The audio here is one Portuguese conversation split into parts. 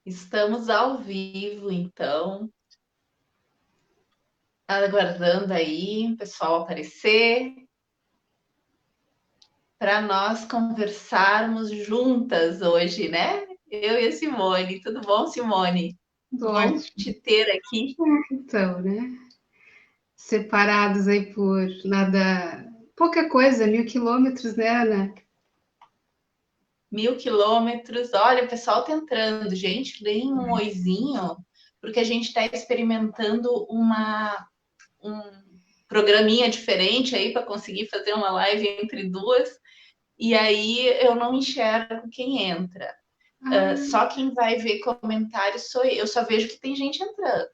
Estamos ao vivo, então, aguardando aí o pessoal aparecer para nós conversarmos juntas hoje, né? Eu e a Simone. Tudo bom, Simone? Bom Ótimo. te ter aqui. Então, né? Separados aí por nada, pouca coisa, 1.000 quilômetros, né, Ana? 1.000 quilômetros. Olha, o pessoal tá entrando. Gente, deem um oizinho, porque a gente está experimentando um programinha diferente aí para conseguir fazer uma live entre duas. E aí eu não enxergo quem entra. Ah, Só quem vai ver comentários sou eu. Eu só vejo que tem gente entrando.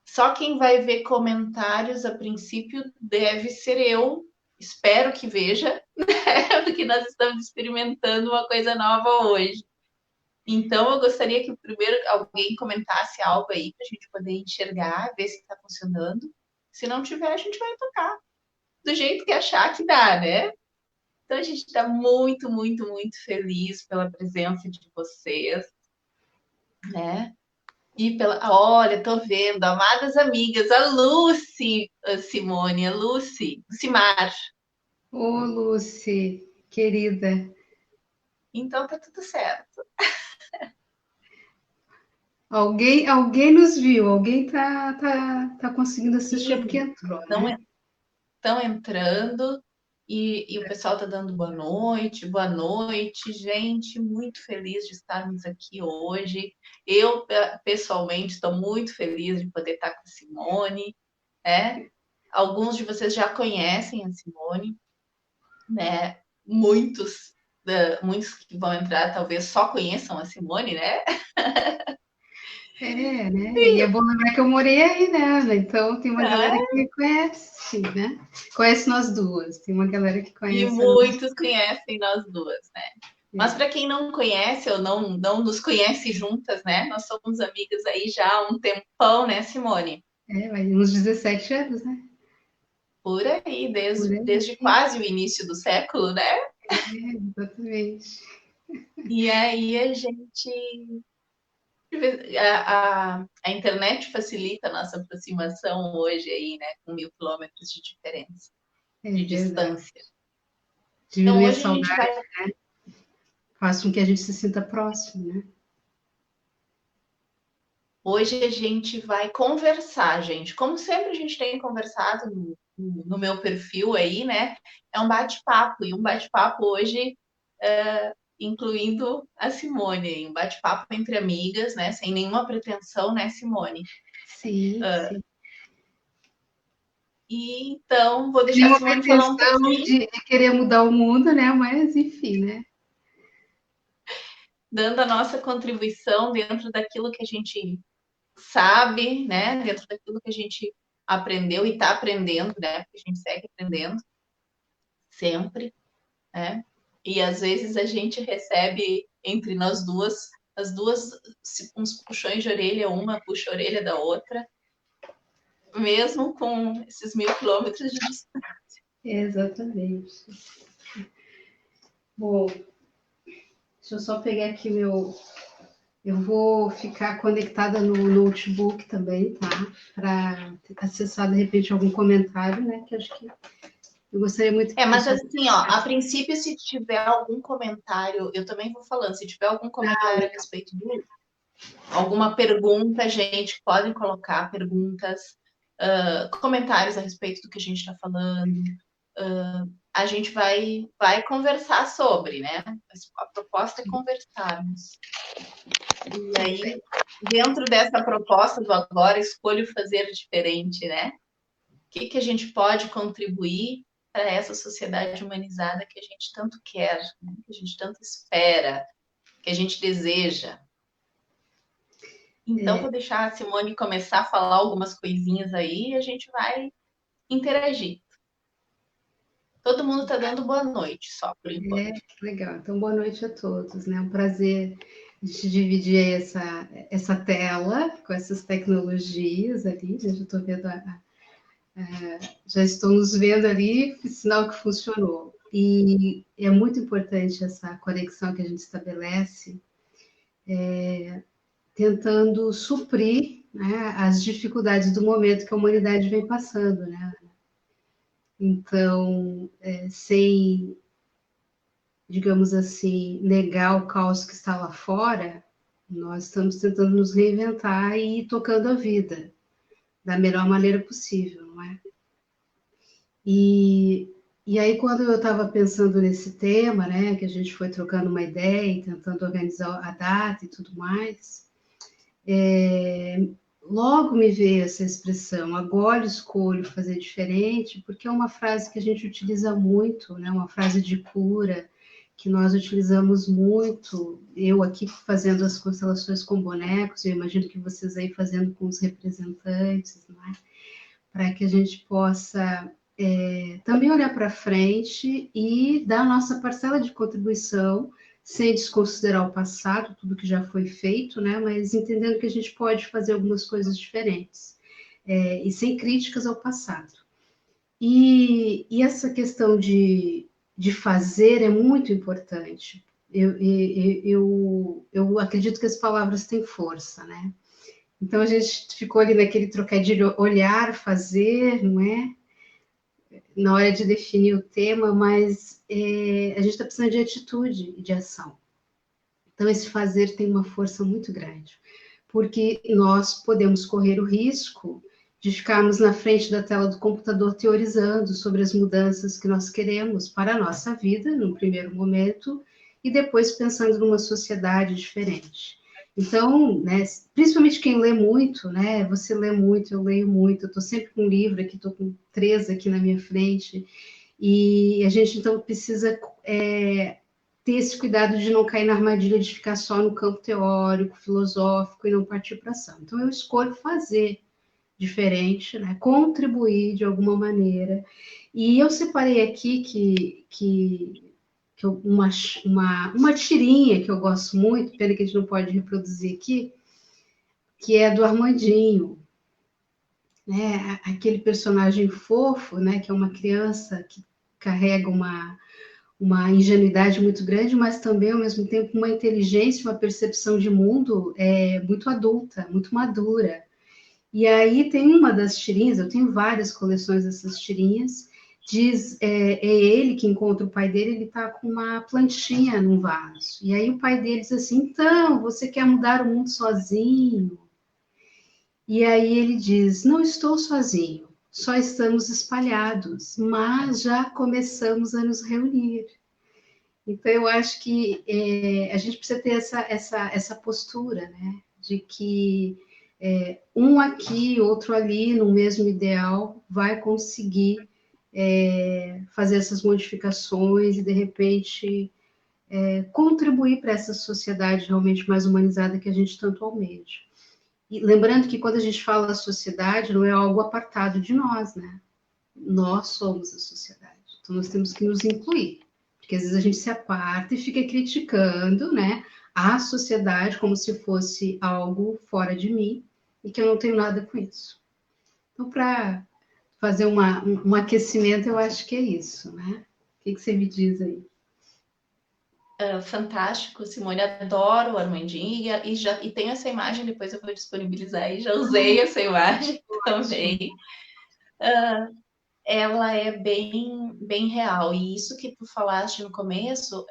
Só quem vai ver comentários, a princípio, deve ser eu. Espero que veja, porque nós estamos experimentando uma coisa nova hoje. Então, eu gostaria que primeiro alguém comentasse algo aí para a gente poder enxergar, ver se está funcionando. Se não tiver, a gente vai tocar do jeito que achar que dá, né? Então, a gente está muito, muito, muito feliz pela presença de vocês, né? E pela, olha, tô vendo, amadas amigas, a Lucy, a Simone, a Lucy, Lucimar. ô, Lucy, querida. Então tá tudo certo. Alguém nos viu, alguém tá conseguindo assistir porque E entrou, né? estão entrando e o pessoal tá dando boa noite, gente, muito feliz de estarmos aqui hoje. Eu, pessoalmente, estou muito feliz de poder estar com a Simone, né? Alguns de vocês já conhecem a Simone, né? Muitos que vão entrar talvez só conheçam a Simone, né? É, né? E é bom lembrar que eu morei aí, né, Ana? Então tem uma galera É, que conhece, sim, né? Conhece nós duas. Tem uma galera que e conhece nós. muitos conhecem nós duas, né? Mas É, para quem não conhece ou não nos conhece juntas, né? Nós somos amigas aí já há um tempão, né, Simone? vai uns 17 anos, né? Por aí, Por desde aí. quase o início do século, né? Exatamente. E aí a internet facilita a nossa aproximação hoje aí, né? Com 1.000 quilômetros de diferença, É de verdade. distância. Então Diminuir a hoje a gente saudade vai faz com que a gente se sinta próximo, né? Hoje a gente vai conversar, gente. Como sempre a gente tem conversado no meu perfil aí, né? É um bate-papo, e um bate-papo hoje incluindo a Simone, um bate-papo entre amigas, né? Sem nenhuma pretensão, né, Simone? Sim, sim. E então vou deixar a Nenhuma Simone falar um pretensão pouquinho, de querer mudar o mundo, né? Mas, enfim, né? dando a nossa contribuição dentro daquilo que a gente sabe, né? Dentro daquilo que a gente aprendeu e está aprendendo, né? Porque a gente segue aprendendo sempre, né? E às vezes a gente recebe entre nós duas, as duas, uns puxões de orelha, uma puxa a orelha da outra, mesmo com esses 1.000 quilômetros de distância. Exatamente. Bom, deixa eu só pegar aqui meu. Eu vou ficar conectada no notebook também, tá? Para acessar de repente algum comentário, né? Que acho que eu gostaria muito que o Mas pessoal. assim, ó, a princípio, se tiver algum comentário, eu também vou falando, se tiver algum comentário a respeito de alguma pergunta, gente, podem colocar perguntas, comentários a respeito do que a gente está falando, a gente vai conversar sobre, né? A proposta é conversarmos. E aí, dentro dessa proposta do agora, escolho fazer diferente, né? O que, que a gente pode contribuir para essa sociedade humanizada que a gente tanto quer, né? Que a gente tanto espera, que a gente deseja. Então, vou deixar a Simone começar a falar algumas coisinhas aí e a gente vai interagir. Todo mundo está dando boa noite só, por enquanto. Legal, então boa noite a todos, né? É um prazer de dividir aí essa tela com essas tecnologias ali, já estou vendo, já estou nos vendo ali, sinal que funcionou. E é muito importante essa conexão que a gente estabelece, tentando suprir, né, as dificuldades do momento que a humanidade vem passando, né? Então, sem, digamos assim, negar o caos que está lá fora, nós estamos tentando nos reinventar e ir tocando a vida da melhor maneira possível, não é? E, e aí, quando eu estava pensando nesse tema, né, que a gente foi trocando uma ideia e tentando organizar a data e tudo mais, logo me veio essa expressão, agora escolho fazer diferente, porque é uma frase que a gente utiliza muito, né, uma frase de cura, que nós utilizamos muito, eu aqui fazendo as constelações com bonecos, eu imagino que vocês aí fazendo com os representantes, né, para que a gente possa também olhar para frente e dar a nossa parcela de contribuição, sem desconsiderar o passado, tudo que já foi feito, né? Mas entendendo que a gente pode fazer algumas coisas diferentes, e sem críticas ao passado. E essa questão de fazer é muito importante. Eu acredito que as palavras têm força, né? Então a gente ficou ali naquele trocadilho olhar, fazer, não é? Na hora de definir o tema, mas a gente está precisando de atitude e de ação. Então, esse fazer tem uma força muito grande, porque nós podemos correr o risco de ficarmos na frente da tela do computador teorizando sobre as mudanças que nós queremos para a nossa vida, no primeiro momento, e depois pensando numa sociedade diferente. Então, né, principalmente quem lê muito, né, você lê muito, eu leio muito, eu estou sempre com um livro aqui, estou com 3 aqui na minha frente, e a gente então precisa ter esse cuidado de não cair na armadilha de ficar só no campo teórico, filosófico e não partir para ação. Então eu escolho fazer diferente, né? Contribuir de alguma maneira. E eu separei aqui que uma tirinha que eu gosto muito, pena que a gente não pode reproduzir aqui, que é do Armandinho, né? Aquele personagem fofo, né? Que é uma criança que carrega uma ingenuidade muito grande, mas também, ao mesmo tempo, uma inteligência, uma percepção de mundo muito adulta, muito madura. E aí tem uma das tirinhas, eu tenho várias coleções dessas tirinhas, diz, ele que encontra o pai dele, ele está com uma plantinha num vaso. E aí o pai dele diz assim, então, você quer mudar o mundo sozinho? E aí ele diz, não estou sozinho, só estamos espalhados, mas já começamos a nos reunir. Então, eu acho que a gente precisa ter essa postura, né? De que um aqui, outro ali, no mesmo ideal, vai conseguir fazer essas modificações e, de repente, contribuir para essa sociedade realmente mais humanizada que a gente tanto almeja. E lembrando que quando a gente fala da sociedade, não é algo apartado de nós, né? Nós somos a sociedade. Então, nós temos que nos incluir. Porque às vezes a gente se aparta e fica criticando, né, a sociedade como se fosse algo fora de mim e que eu não tenho nada com isso. Então, para fazer um aquecimento, eu acho que é isso, né? O que você me diz aí? Fantástico, Simone, adoro o Armandinho e tenho essa imagem, depois eu vou disponibilizar aí, já usei essa imagem também. Ela é bem real, e isso que tu falaste no começo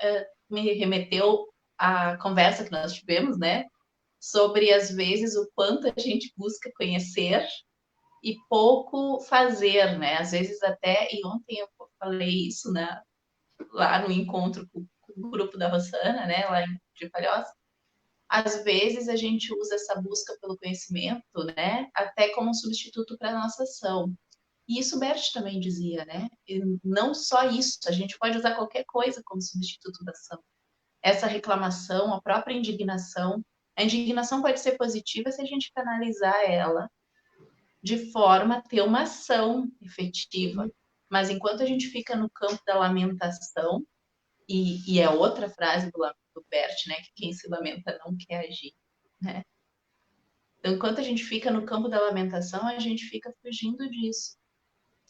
me remeteu à conversa que nós tivemos, né? Sobre, às vezes, o quanto a gente busca conhecer e pouco fazer, né? Às vezes até, e ontem eu falei isso, né? Lá no encontro com o grupo da Rossana, né? Lá de Palhoça, às vezes a gente usa essa busca pelo conhecimento, né? Até como um substituto para a nossa ação. E isso Bert também dizia, né? E não só isso, a gente pode usar qualquer coisa como substituto da ação. Essa reclamação, a própria indignação. A indignação pode ser positiva se a gente canalizar ela de forma a ter uma ação efetiva. Mas enquanto a gente fica no campo da lamentação, e é outra frase do Bert, né? Que quem se lamenta não quer agir, né? Então, enquanto a gente fica no campo da lamentação, a gente fica fugindo disso.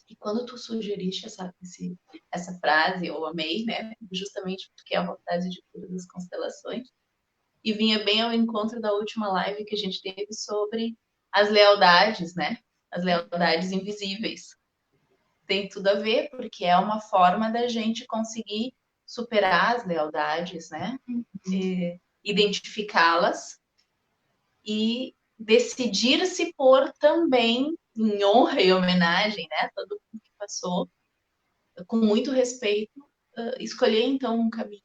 E quando tu sugeriste essa frase, eu amei, né? Justamente porque é uma frase de cura das constelações. e vinha bem ao encontro da última live que a gente teve sobre as lealdades, né? As lealdades invisíveis. Tem tudo a ver, porque é uma forma da gente conseguir superar as lealdades, né? Identificá-las e decidir se pôr também em honra e homenagem, né? Todo mundo que passou, com muito respeito, escolher então um caminho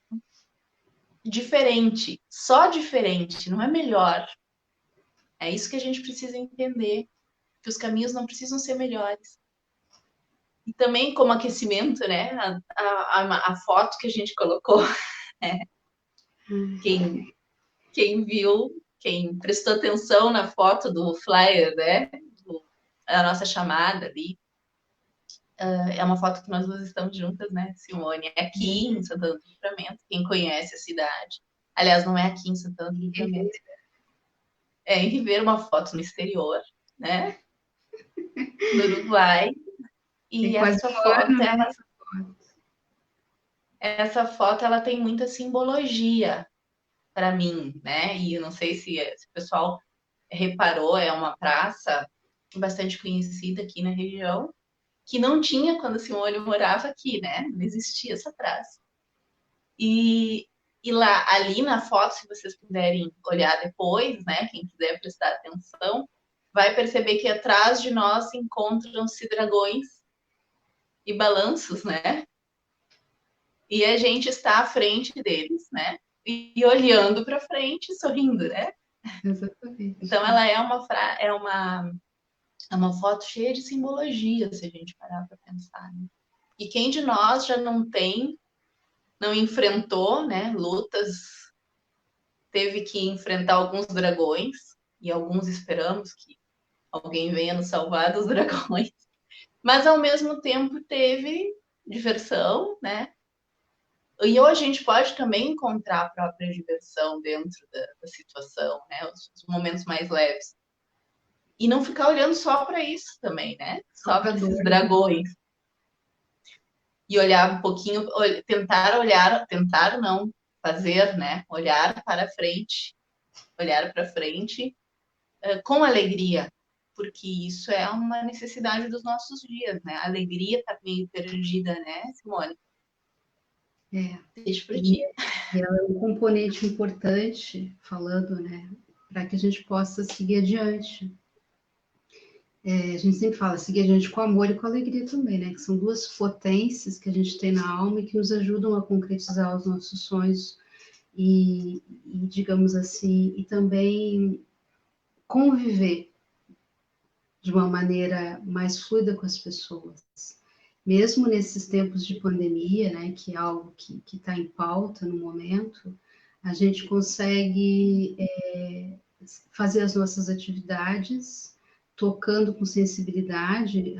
diferente, só diferente, não é melhor. É isso que a gente precisa entender, que os caminhos não precisam ser melhores. E também como aquecimento, né? A foto que a gente colocou, né? Quem viu, quem prestou atenção na foto do flyer, né? A nossa chamada ali, é uma foto que nós duas estamos juntas, né, Simone? É aqui em Santana do Livramento, quem conhece a cidade. Aliás, não é aqui em Santana do Livramento. É em Ribeira, uma foto no exterior, né? No Uruguai. E essa foto, ela tem muita simbologia para mim, né? E eu não sei se o pessoal reparou, é uma praça bastante conhecida aqui na região, que não tinha quando a Simone morava aqui, né? Não existia essa praça. E lá, ali na foto, se vocês puderem olhar depois, né? Quem quiser prestar atenção, vai perceber que atrás de nós encontram-se dragões e balanços, né? E a gente está à frente deles, né? E olhando para frente, sorrindo, né? Exatamente. Então ela é uma foto cheia de simbologia, se a gente parar para pensar. Né? E quem de nós já não enfrentou, né, lutas, teve que enfrentar alguns dragões, e alguns esperamos que alguém venha nos salvar dos dragões, mas ao mesmo tempo teve diversão, né? E hoje a gente pode também encontrar a própria diversão dentro da situação, né? Os momentos mais leves. E não ficar olhando só para isso também, né? Só para esses dragões. E olhar um pouquinho, tentar não fazer, né? Olhar para frente com alegria, porque isso é uma necessidade dos nossos dias, né? A alegria está meio perdida, né, Simone? Deixa para ti. E ela é um componente importante, falando, né, para que a gente possa seguir adiante. A gente sempre fala, seguir adiante com amor e com alegria também, né? Que são duas potências que a gente tem na alma e que nos ajudam a concretizar os nossos sonhos e digamos assim, e também conviver de uma maneira mais fluida com as pessoas. Mesmo nesses tempos de pandemia, né, que é algo que está em pauta no momento, a gente consegue fazer as nossas atividades tocando com sensibilidade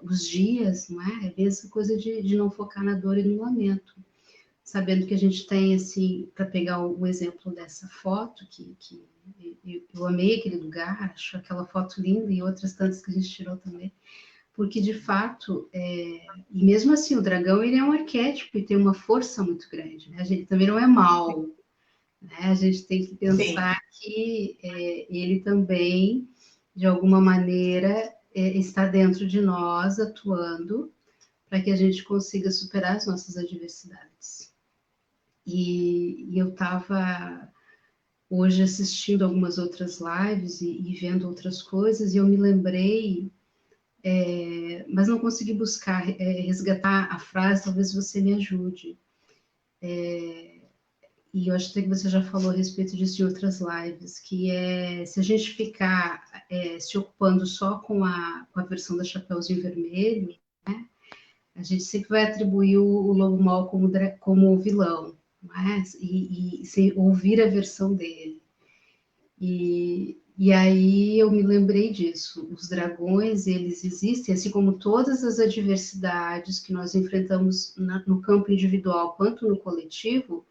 os dias, não é? É essa coisa de não focar na dor e no lamento. Sabendo que a gente tem, assim, para pegar o exemplo dessa foto, que eu amei aquele lugar, acho aquela foto linda e outras tantas que a gente tirou também, porque de fato, e mesmo assim, o dragão ele é um arquétipo e tem uma força muito grande, né? A gente também não é mal, né? A gente tem que pensar que ele também, de alguma maneira, está dentro de nós, atuando, para que a gente consiga superar as nossas adversidades. E eu estava hoje assistindo algumas outras lives e vendo outras coisas, e eu me lembrei, mas não consegui buscar, resgatar a frase, talvez você me ajude. E eu acho que você já falou a respeito disso em outras lives, que é se a gente ficar se ocupando só com a versão da Chapeuzinho Vermelho, né, a gente sempre vai atribuir o Lobo Mau como vilão, não é? E sem ouvir a versão dele. E aí eu me lembrei disso. Os dragões, eles existem, assim como todas as adversidades que nós enfrentamos no campo individual quanto no coletivo,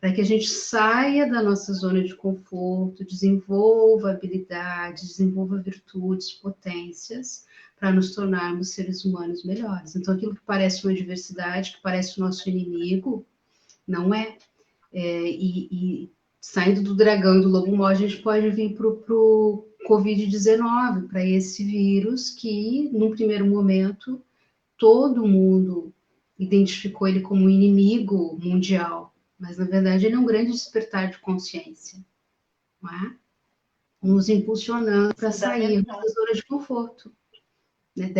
para que a gente saia da nossa zona de conforto, desenvolva habilidades, desenvolva virtudes, potências, para nos tornarmos seres humanos melhores. Então, aquilo que parece uma adversidade, que parece o nosso inimigo, não é. E saindo do dragão e do lobo mau, a gente pode vir para o Covid-19, para esse vírus que, num primeiro momento, todo mundo identificou ele como um inimigo mundial, mas na verdade ele é um grande despertar de consciência, não é? Nos impulsionando para sair da zona de conforto, né?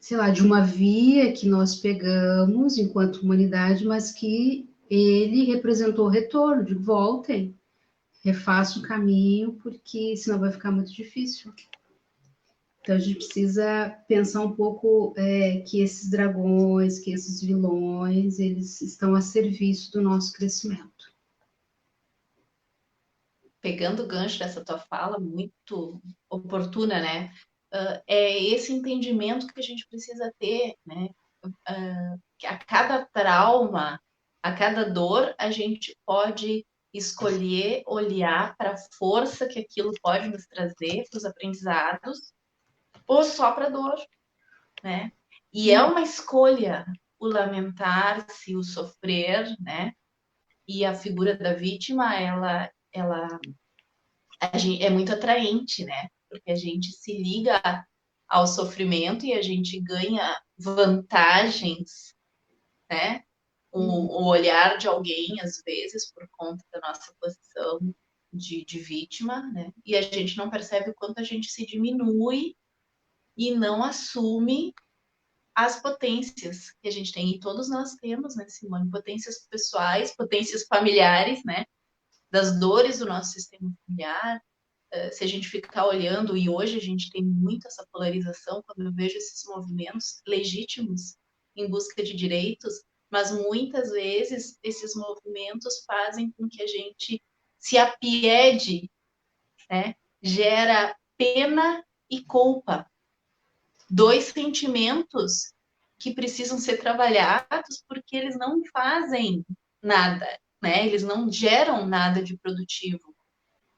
Sei lá, de uma via que nós pegamos enquanto humanidade, mas que ele representou retorno, de voltem, refaça o caminho, porque senão vai ficar muito difícil. Então a gente precisa pensar um pouco que esses dragões, que esses vilões, eles estão a serviço do nosso crescimento. Pegando o gancho dessa tua fala, muito oportuna, né? É esse entendimento que a gente precisa ter, né? Que a cada trauma, a cada dor, a gente pode escolher olhar para a força que aquilo pode nos trazer, para os aprendizados, ou só para a dor, né? E é uma escolha o lamentar-se, o sofrer, né? E a figura da vítima, ela é muito atraente, né? Porque a gente se liga ao sofrimento e a gente ganha vantagens, né? O olhar de alguém, às vezes, por conta da nossa posição de vítima, né? E a gente não percebe o quanto a gente se diminui e não assume as potências que a gente tem. E todos nós temos, né, Simone? Potências pessoais, potências familiares, né? Das dores do nosso sistema familiar. Se a gente ficar olhando, e hoje a gente tem muito essa polarização, quando eu vejo esses movimentos legítimos em busca de direitos, mas muitas vezes esses movimentos fazem com que a gente se apiede, né? Gera pena e culpa. Dois sentimentos que precisam ser trabalhados porque eles não fazem nada, né? Eles não geram nada de produtivo.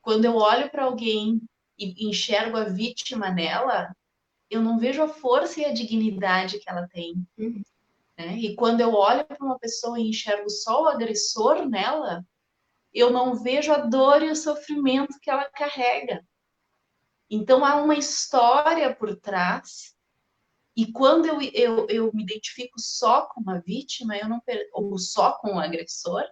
Quando eu olho para alguém e enxergo a vítima nela, eu não vejo a força e a dignidade que ela tem. Né? E quando eu olho para uma pessoa e enxergo só o agressor nela, eu não vejo a dor e o sofrimento que ela carrega. Então há uma história por trás. E quando eu me identifico só com uma vítima, ou só com o agressor,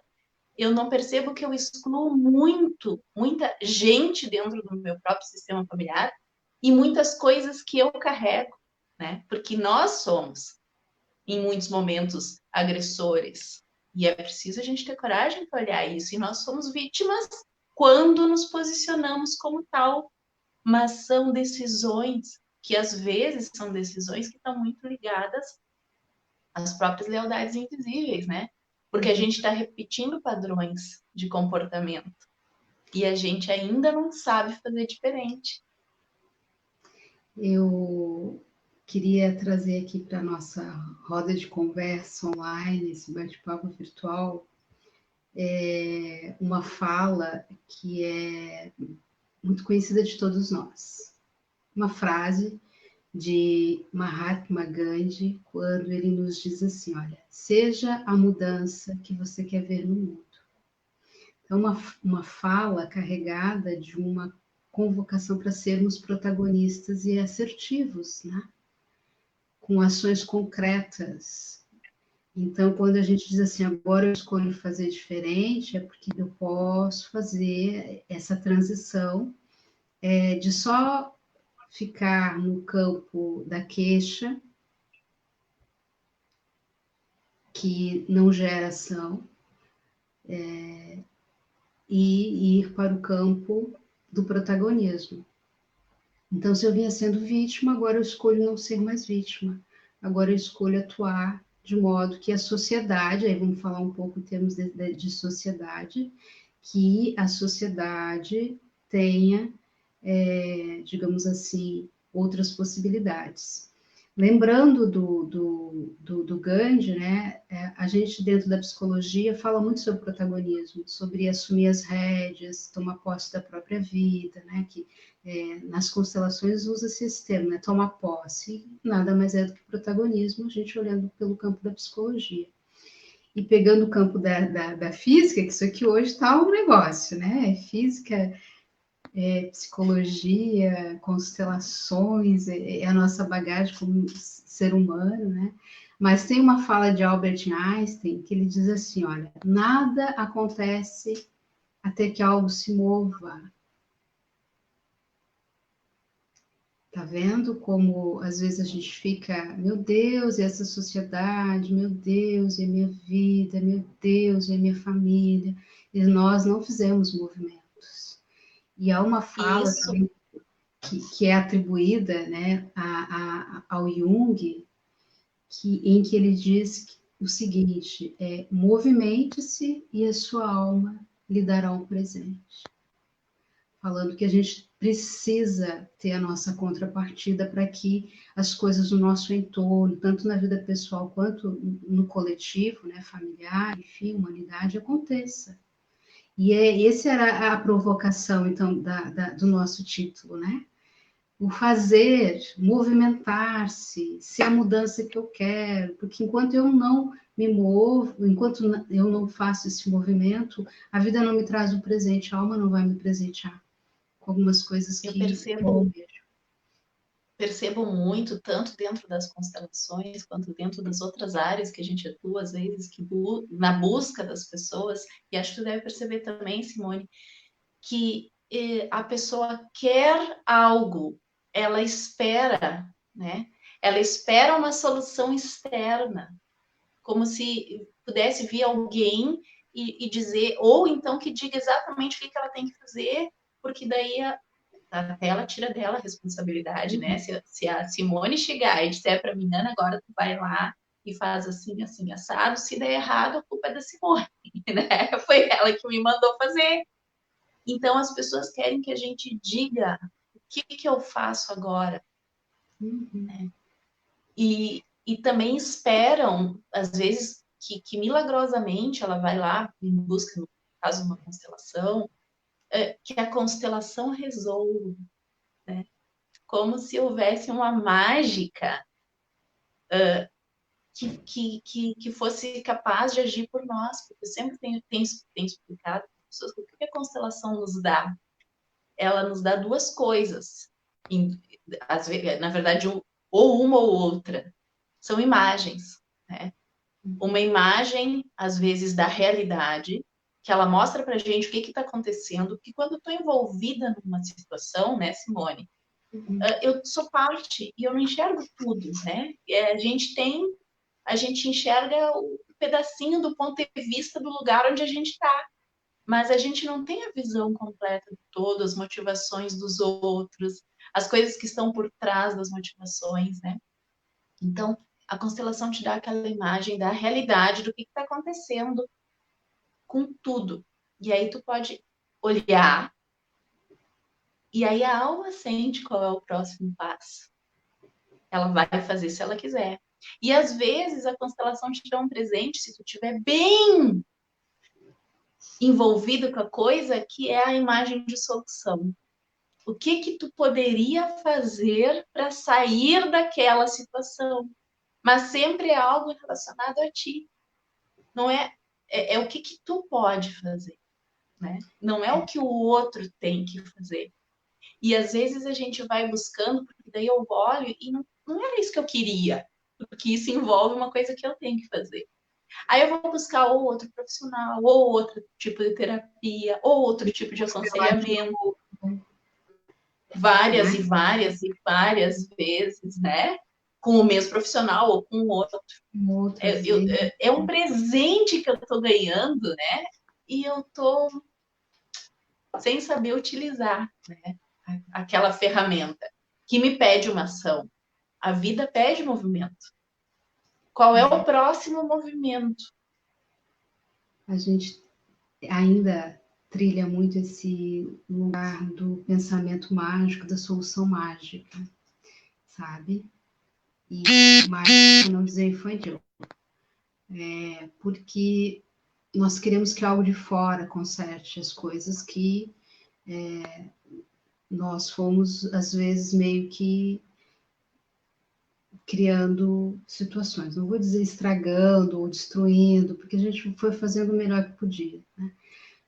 eu não percebo que eu excluo muita gente dentro do meu próprio sistema familiar e muitas coisas que eu carrego, né? Porque nós somos, em muitos momentos, agressores. E é preciso a gente ter coragem para olhar isso. E nós somos vítimas quando nos posicionamos como tal. Mas são decisões que, às vezes, são decisões que estão muito ligadas às próprias lealdades invisíveis, né? Porque a gente está repetindo padrões de comportamento e a gente ainda não sabe fazer diferente. Eu queria trazer aqui para a nossa roda de conversa online, esse bate-papo virtual, uma fala que é muito conhecida de todos nós. Uma frase de Mahatma Gandhi, quando ele nos diz assim, olha, seja a mudança que você quer ver no mundo. Então, uma fala carregada de uma convocação para sermos protagonistas e assertivos, né? Com ações concretas. Então, quando a gente diz assim, agora eu escolho fazer diferente, é porque eu posso fazer essa transição de só ficar no campo da queixa, que não gera ação, e ir para o campo do protagonismo. Então, se eu vinha sendo vítima, agora eu escolho não ser mais vítima. Agora eu escolho atuar de modo que a sociedade, aí vamos falar um pouco em termos de sociedade, que a sociedade tenha, digamos assim, outras possibilidades. Lembrando do Gandhi, né, a gente dentro da psicologia fala muito sobre protagonismo, sobre assumir as rédeas, tomar posse da própria vida, né, que nas constelações usa-se esse termo, né, tomar posse, nada mais é do que protagonismo, a gente olhando pelo campo da psicologia. E pegando o campo da física, que isso aqui hoje está um negócio, né? Física, psicologia, constelações, é a nossa bagagem como ser humano, né? Mas tem uma fala de Albert Einstein que ele diz assim, olha, nada acontece até que algo se mova. Tá vendo como às vezes a gente fica, meu Deus, e essa sociedade, meu Deus, e a minha vida, meu Deus, e a minha família, e nós não fizemos movimentos. E há uma fala Isso, também que é atribuída, né, ao Jung, em que ele diz o seguinte, movimente-se e a sua alma lhe dará um presente. Falando que a gente precisa ter a nossa contrapartida para que as coisas no nosso entorno, tanto na vida pessoal quanto no coletivo, né, familiar, enfim, humanidade, aconteça. E essa era a provocação, então, do nosso título, né? O fazer, movimentar-se, ser a mudança que eu quero, porque enquanto eu não me movo, enquanto eu não faço esse movimento, a vida não me traz um presente, a alma não vai me presentear com algumas coisas eu que percebo, percebo muito, tanto dentro das constelações, quanto dentro das outras áreas que a gente atua, às vezes, na busca das pessoas, e acho que tu deve perceber também, Simone, que a pessoa quer algo, ela espera, né? Ela espera uma solução externa, como se pudesse vir alguém e dizer, ou então que diga exatamente o que ela tem que fazer, porque daí até ela tira dela a responsabilidade, né? Se a Simone chegar e disser para mim, Nana, agora tu vai lá e faz assim, assim, assado, se der errado, a culpa é da Simone, né? Foi ela que me mandou fazer. Então, as pessoas querem que a gente diga o que eu faço agora. Né? E também esperam, às vezes, que milagrosamente ela vai lá em busca, no caso, de uma constelação, que a constelação resolva. Né? Como se houvesse uma mágica que fosse capaz de agir por nós. Porque eu sempre tenho explicado para as pessoas o que a constelação nos dá. Ela nos dá duas coisas. Na verdade, ou uma ou outra. São imagens. Né? Uma imagem, às vezes, da realidade, que ela mostra para a gente o que está acontecendo, porque quando eu estou envolvida numa situação, né, Simone, eu sou parte e eu não enxergo tudo, né? A gente enxerga o pedacinho do ponto de vista do lugar onde a gente está, mas a gente não tem a visão completa de todo, as motivações dos outros, as coisas que estão por trás das motivações, né? Então, a constelação te dá aquela imagem da realidade do que está acontecendo com tudo. E aí tu pode olhar e aí a alma sente qual é o próximo passo. Ela vai fazer se ela quiser. E às vezes a constelação te dá um presente se tu estiver bem envolvido com a coisa, que é a imagem de solução. O que tu poderia fazer para sair daquela situação? Mas sempre é algo relacionado a ti. Não é o que tu pode fazer, né? Não é o que o outro tem que fazer. E às vezes a gente vai buscando, porque daí eu olho e não era isso que eu queria, porque isso envolve uma coisa que eu tenho que fazer. Aí eu vou buscar ou outro profissional, ou outro tipo de terapia, ou outro tipo de aconselhamento, várias né? e várias e várias vezes, né? Com o mesmo profissional ou com outro. Outras vezes. É um presente que eu estou ganhando, né? E eu estou sem saber utilizar, né? Aquela ferramenta que me pede uma ação. A vida pede movimento. Qual é o próximo movimento? A gente ainda trilha muito esse lugar do pensamento mágico, da solução mágica, sabe? E mágico, não dizer infantil. Porque nós queremos que algo de fora conserte as coisas que nós fomos, às vezes, meio que criando situações. Não vou dizer estragando ou destruindo, porque a gente foi fazendo o melhor que podia, né?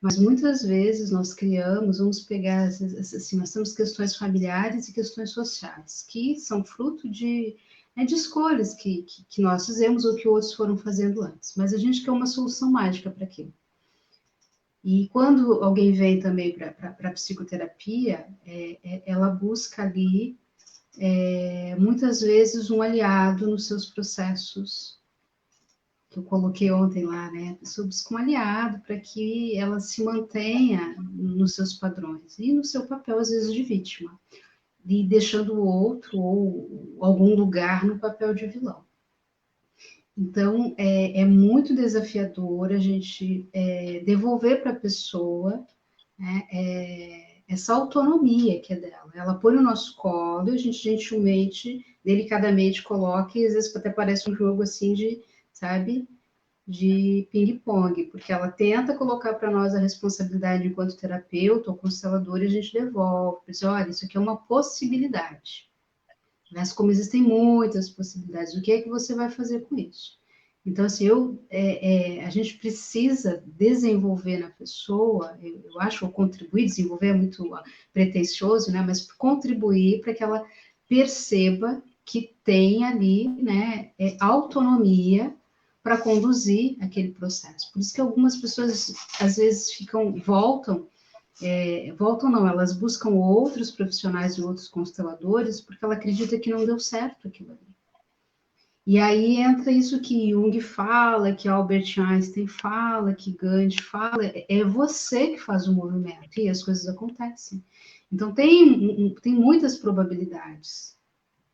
Mas muitas vezes nós criamos, vamos pegar, assim, nós temos questões familiares e questões sociais, que são fruto de, né, de escolhas que nós fizemos ou que outros foram fazendo antes. Mas a gente quer uma solução mágica para aquilo. E quando alguém vem também para a psicoterapia, ela busca ali, muitas vezes, um aliado nos seus processos, que eu coloquei ontem lá, né? A pessoa busca um aliado para que ela se mantenha nos seus padrões e no seu papel, às vezes, de vítima, e deixando o outro ou algum lugar no papel de vilão. Então, é muito desafiador a gente devolver para a pessoa, né, essa autonomia que é dela. Ela põe no nosso colo e a gente gentilmente, delicadamente coloca, e às vezes até parece um jogo assim de, sabe, de ping-pong, porque ela tenta colocar para nós a responsabilidade enquanto terapeuta ou constelador e a gente devolve. Diz, olha, isso aqui é uma possibilidade. Mas como existem muitas possibilidades, o que é que você vai fazer com isso? Então, assim, a gente precisa desenvolver na pessoa, eu acho, ou contribuir, desenvolver é muito pretensioso, né? Mas contribuir para que ela perceba que tem ali, né, autonomia para conduzir aquele processo. Por isso que algumas pessoas, às vezes, voltam não, elas buscam outros profissionais e outros consteladores porque ela acredita que não deu certo aquilo ali. E aí entra isso que Jung fala, que Albert Einstein fala, que Gandhi fala, é você que faz o movimento e as coisas acontecem. Então tem muitas probabilidades,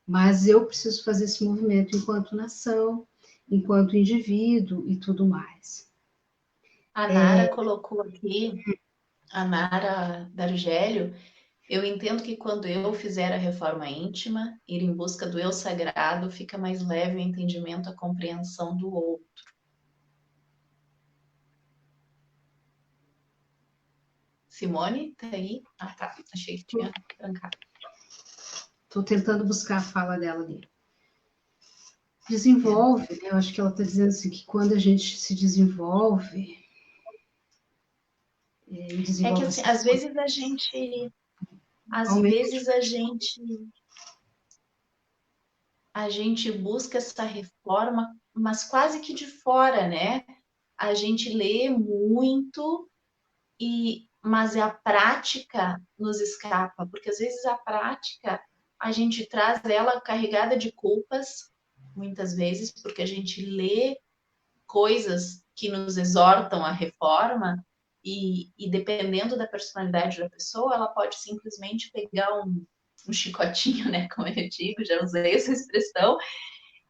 mas eu preciso fazer esse movimento enquanto nação, enquanto indivíduo e tudo mais. A Nara colocou aqui, a Nara D'Argélio, eu entendo que quando eu fizer a reforma íntima, ir em busca do eu sagrado, fica mais leve o entendimento, a compreensão do outro. Simone, tá aí? Ah, tá. Achei que tinha trancado. Estou tentando buscar a fala dela ali. Desenvolve, né? Eu acho que ela está dizendo assim, que quando a gente se desenvolve, É que assim, às vezes a gente busca essa reforma, mas quase que de fora, né? A gente lê muito mas a prática nos escapa, porque às vezes a prática a gente traz ela carregada de culpas, muitas vezes, porque a gente lê coisas que nos exortam à reforma e dependendo da personalidade da pessoa, ela pode simplesmente pegar um chicotinho, né, como eu digo, já usei essa expressão,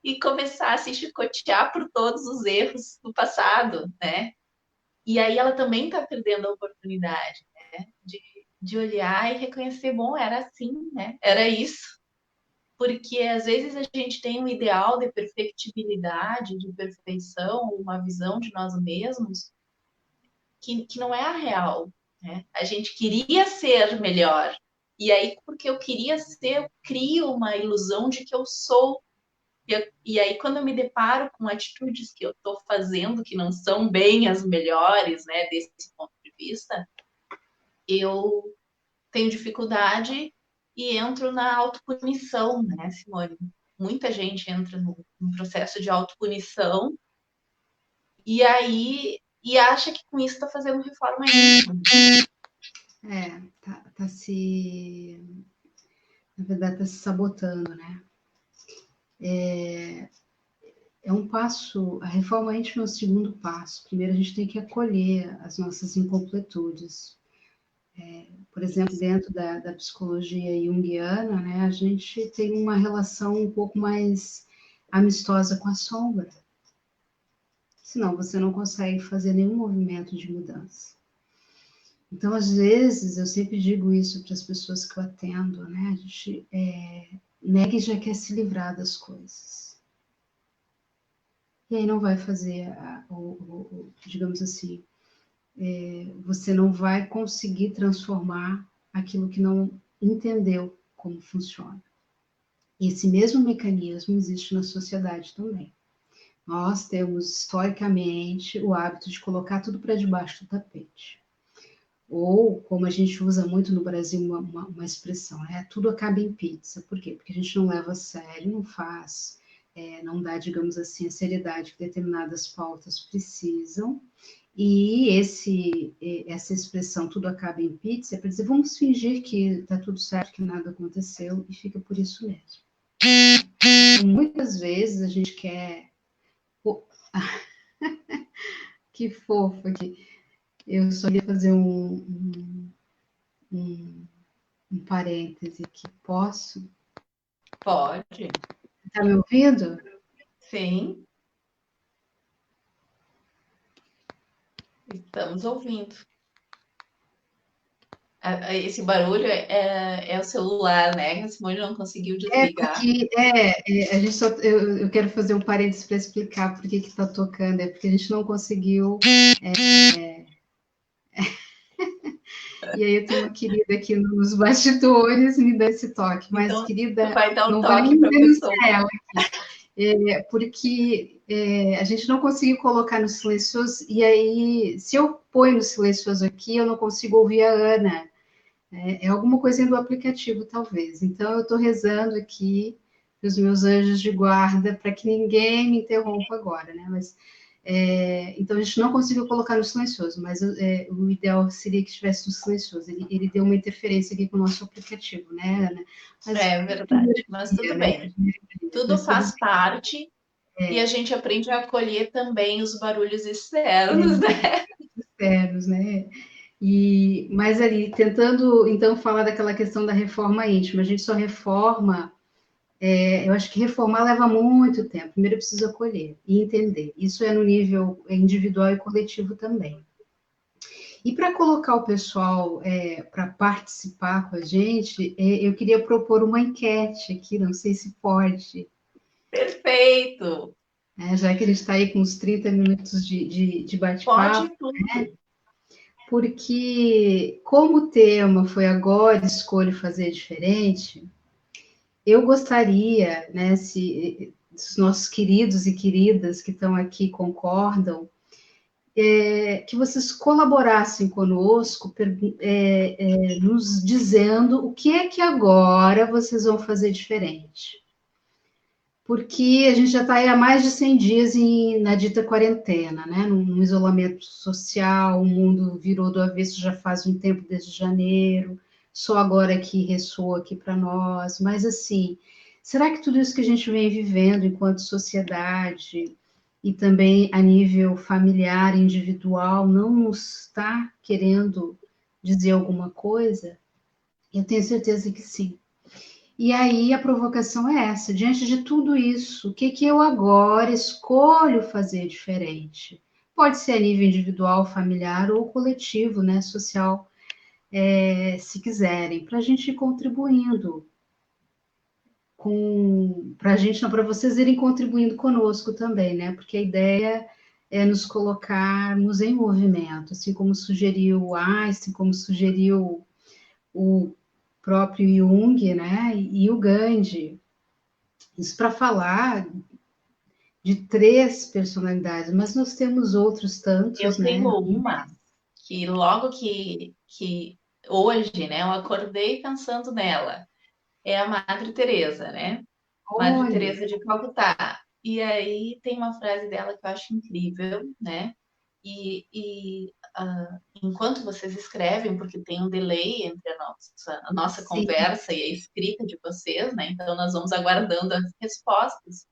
e começar a se chicotear por todos os erros do passado, né? E aí ela também está perdendo a oportunidade, né, de olhar e reconhecer, bom, era assim, né? Era isso. Porque às vezes a gente tem um ideal de perfectibilidade, de perfeição, uma visão de nós mesmos que não é a real, né? A gente queria ser melhor. E aí, porque eu queria ser, eu crio uma ilusão de que eu sou. E aí, quando eu me deparo com atitudes que eu estou fazendo que não são bem as melhores, né, desse ponto de vista, eu tenho dificuldade e entro na autopunição, né, Simone? Muita gente entra num processo de autopunição e acha que com isso está fazendo reforma íntima. Tá se... Na verdade, tá se sabotando, né? É um passo, a reforma íntima é o segundo passo. Primeiro, a gente tem que acolher as nossas incompletudes. Por exemplo, dentro da psicologia junguiana, né, a gente tem uma relação um pouco mais amistosa com a sombra. Senão, você não consegue fazer nenhum movimento de mudança. Então, às vezes, eu sempre digo isso para as pessoas que eu atendo, né? A gente nega e já quer se livrar das coisas. E aí não vai fazer, digamos assim, você não vai conseguir transformar aquilo que não entendeu como funciona. Esse mesmo mecanismo existe na sociedade também. Nós temos, historicamente, o hábito de colocar tudo para debaixo do tapete. Ou, como a gente usa muito no Brasil, uma expressão, né? Tudo acaba em pizza. Por quê? Porque a gente não leva a sério, não faz, não dá, digamos assim, a seriedade que determinadas pautas precisam. E essa expressão, tudo acaba em pizza, é para dizer, vamos fingir que está tudo certo, que nada aconteceu, e fica por isso mesmo. Então, muitas vezes a gente quer... Que fofo aqui. Eu só ia fazer um parêntese aqui. Posso? Pode. Tá me ouvindo? Sim. Estamos ouvindo. Esse barulho é o celular, né? A Simone não conseguiu desligar. Porque a gente eu quero fazer um parênteses para explicar por que está tocando. É porque a gente não conseguiu. E aí eu tenho uma querida aqui nos bastidores me dá esse toque. Mas, Então, tu querida, vai dar o não vou toque nem para a denunciar pessoa. ela aqui. Porque a gente não conseguiu colocar no silencioso. E aí, se eu ponho no silencioso aqui, eu não consigo ouvir a Ana. É alguma coisinha do aplicativo, talvez. Então, eu estou rezando aqui para os meus anjos de guarda para que ninguém me interrompa agora, né? Mas, então, a gente não conseguiu colocar no silencioso, mas o ideal seria que estivesse no silencioso. Ele deu uma interferência aqui com o nosso aplicativo, né, Ana? Mas, É verdade, mas tudo né? bem. Tudo Mas tudo faz parte e a gente aprende a acolher também os barulhos externos, né? externos, né? Mas ali, tentando então falar daquela questão da reforma íntima, a gente só reforma. Eu acho que reformar leva muito tempo. Primeiro eu preciso acolher e entender. Isso é no nível individual e coletivo também. E para colocar o pessoal para participar com a gente, eu queria propor uma enquete aqui, não sei se pode, Perfeito! né, já que a gente está aí com uns 30 minutos de bate-papo, Pode tudo. porque como o tema foi agora escolho fazer diferente, eu gostaria, né, se os nossos queridos e queridas que estão aqui concordam, que vocês colaborassem conosco, nos dizendo o que é que agora vocês vão fazer diferente. Porque a gente já está aí há mais de 100 dias na dita quarentena, né? Num isolamento social, o mundo virou do avesso já faz um tempo, desde janeiro, só agora que ressoa aqui para nós. Mas, assim, será que tudo isso que a gente vem vivendo enquanto sociedade e também a nível familiar, individual, não nos está querendo dizer alguma coisa? Eu tenho certeza que sim. E aí a provocação é essa: diante de tudo isso, o que eu agora escolho fazer diferente? Pode ser a nível individual, familiar ou coletivo, né, social, se quiserem, para a gente ir contribuindo para a gente, não, para vocês irem contribuindo conosco também, né? Porque a ideia é nos colocarmos em movimento, assim como sugeriu Einstein, como sugeriu o próprio Jung, né? E o Gandhi. Isso para falar de três personalidades, mas nós temos outros tantos, Eu né? tenho uma que logo que hoje, né, eu acordei pensando nela. É a Madre Teresa, né? Madre Olha, Teresa de Calcutá. E aí tem uma frase dela que eu acho incrível, né? Enquanto vocês escrevem, porque tem um delay entre a nossa sim, conversa e a escrita de vocês, né? Então nós vamos aguardando as respostas.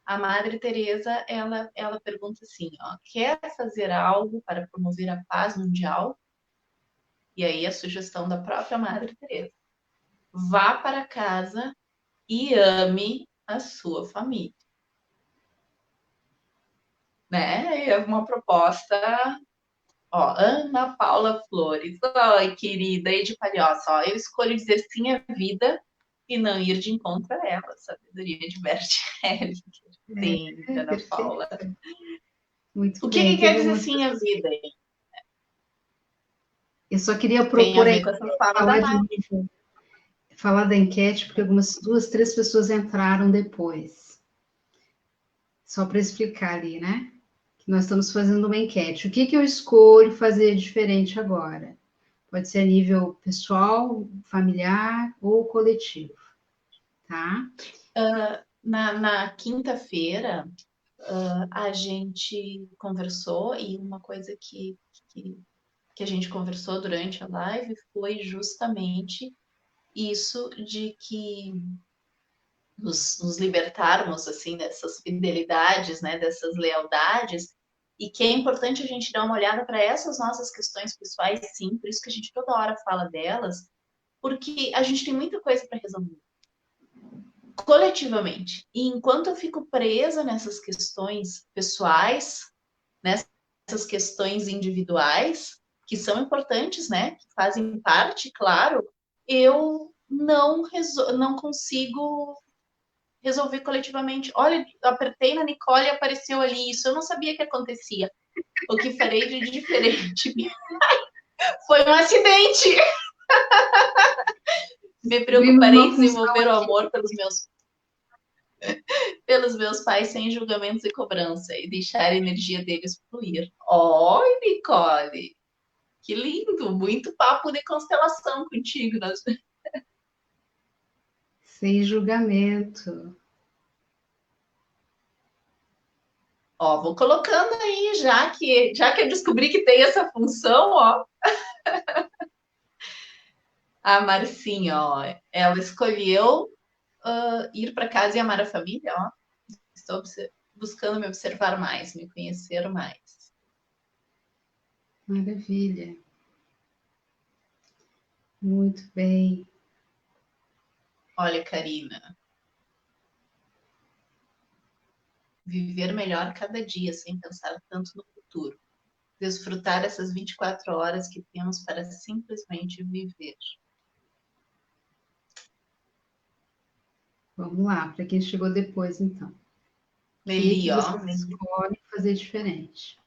A Madre Teresa, ela pergunta assim, ó, quer fazer algo para promover a paz mundial? E aí a sugestão da própria Madre Teresa. Vá para casa e ame a sua família, né? É uma proposta, ó, Ana Paula Flores, ai, querida, e de Palhoça, ó, eu escolho dizer sim à vida e não ir de encontro a ela, sabedoria de Bert Hellinger. Sim, Ana perfeito, Paula. muito O que bem. que quer Teve dizer uma. sim à vida, hein? Eu só queria Tem a propor aí ver com essa fala da falar de Nath. novo. falar da enquete, porque algumas 2, 3 pessoas entraram depois. Só para explicar ali, né? Que nós estamos fazendo uma enquete. O que que eu escolho fazer diferente agora? Pode ser a nível pessoal, familiar ou coletivo, tá? Na quinta-feira, a gente conversou e uma coisa que a gente conversou durante a live foi justamente isso de que nos libertarmos assim dessas fidelidades, né, dessas lealdades, e que é importante a gente dar uma olhada para essas nossas questões pessoais, sim, por isso que a gente toda hora fala delas, porque a gente tem muita coisa para resolver coletivamente. E enquanto eu fico presa nessas questões pessoais, nessas questões individuais, que são importantes, né, que fazem parte, claro, eu não consigo resolver coletivamente. Olha, eu apertei na Nicole e apareceu ali isso. Eu não sabia que acontecia. O que farei de diferente? Foi um acidente. Me Vimos preocuparei em uma função desenvolver o aqui. amor pelos meus pais sem julgamentos e cobrança e deixar a energia deles fluir. Oi, Nicole! Que lindo! Muito papo de constelação contigo. Sem julgamento. Ó, vou colocando aí, já que eu descobri que tem essa função, ó. A Marcinha, ó, ela escolheu ir para casa e amar a família, ó. Estou buscando me observar mais, me conhecer mais. Maravilha. Muito bem. Olha, Karina, viver melhor cada dia sem pensar tanto no futuro. Desfrutar essas 24 horas que temos para simplesmente viver. Vamos lá, para quem chegou depois, então. O que Leli, você ó. escolhe fazer diferente?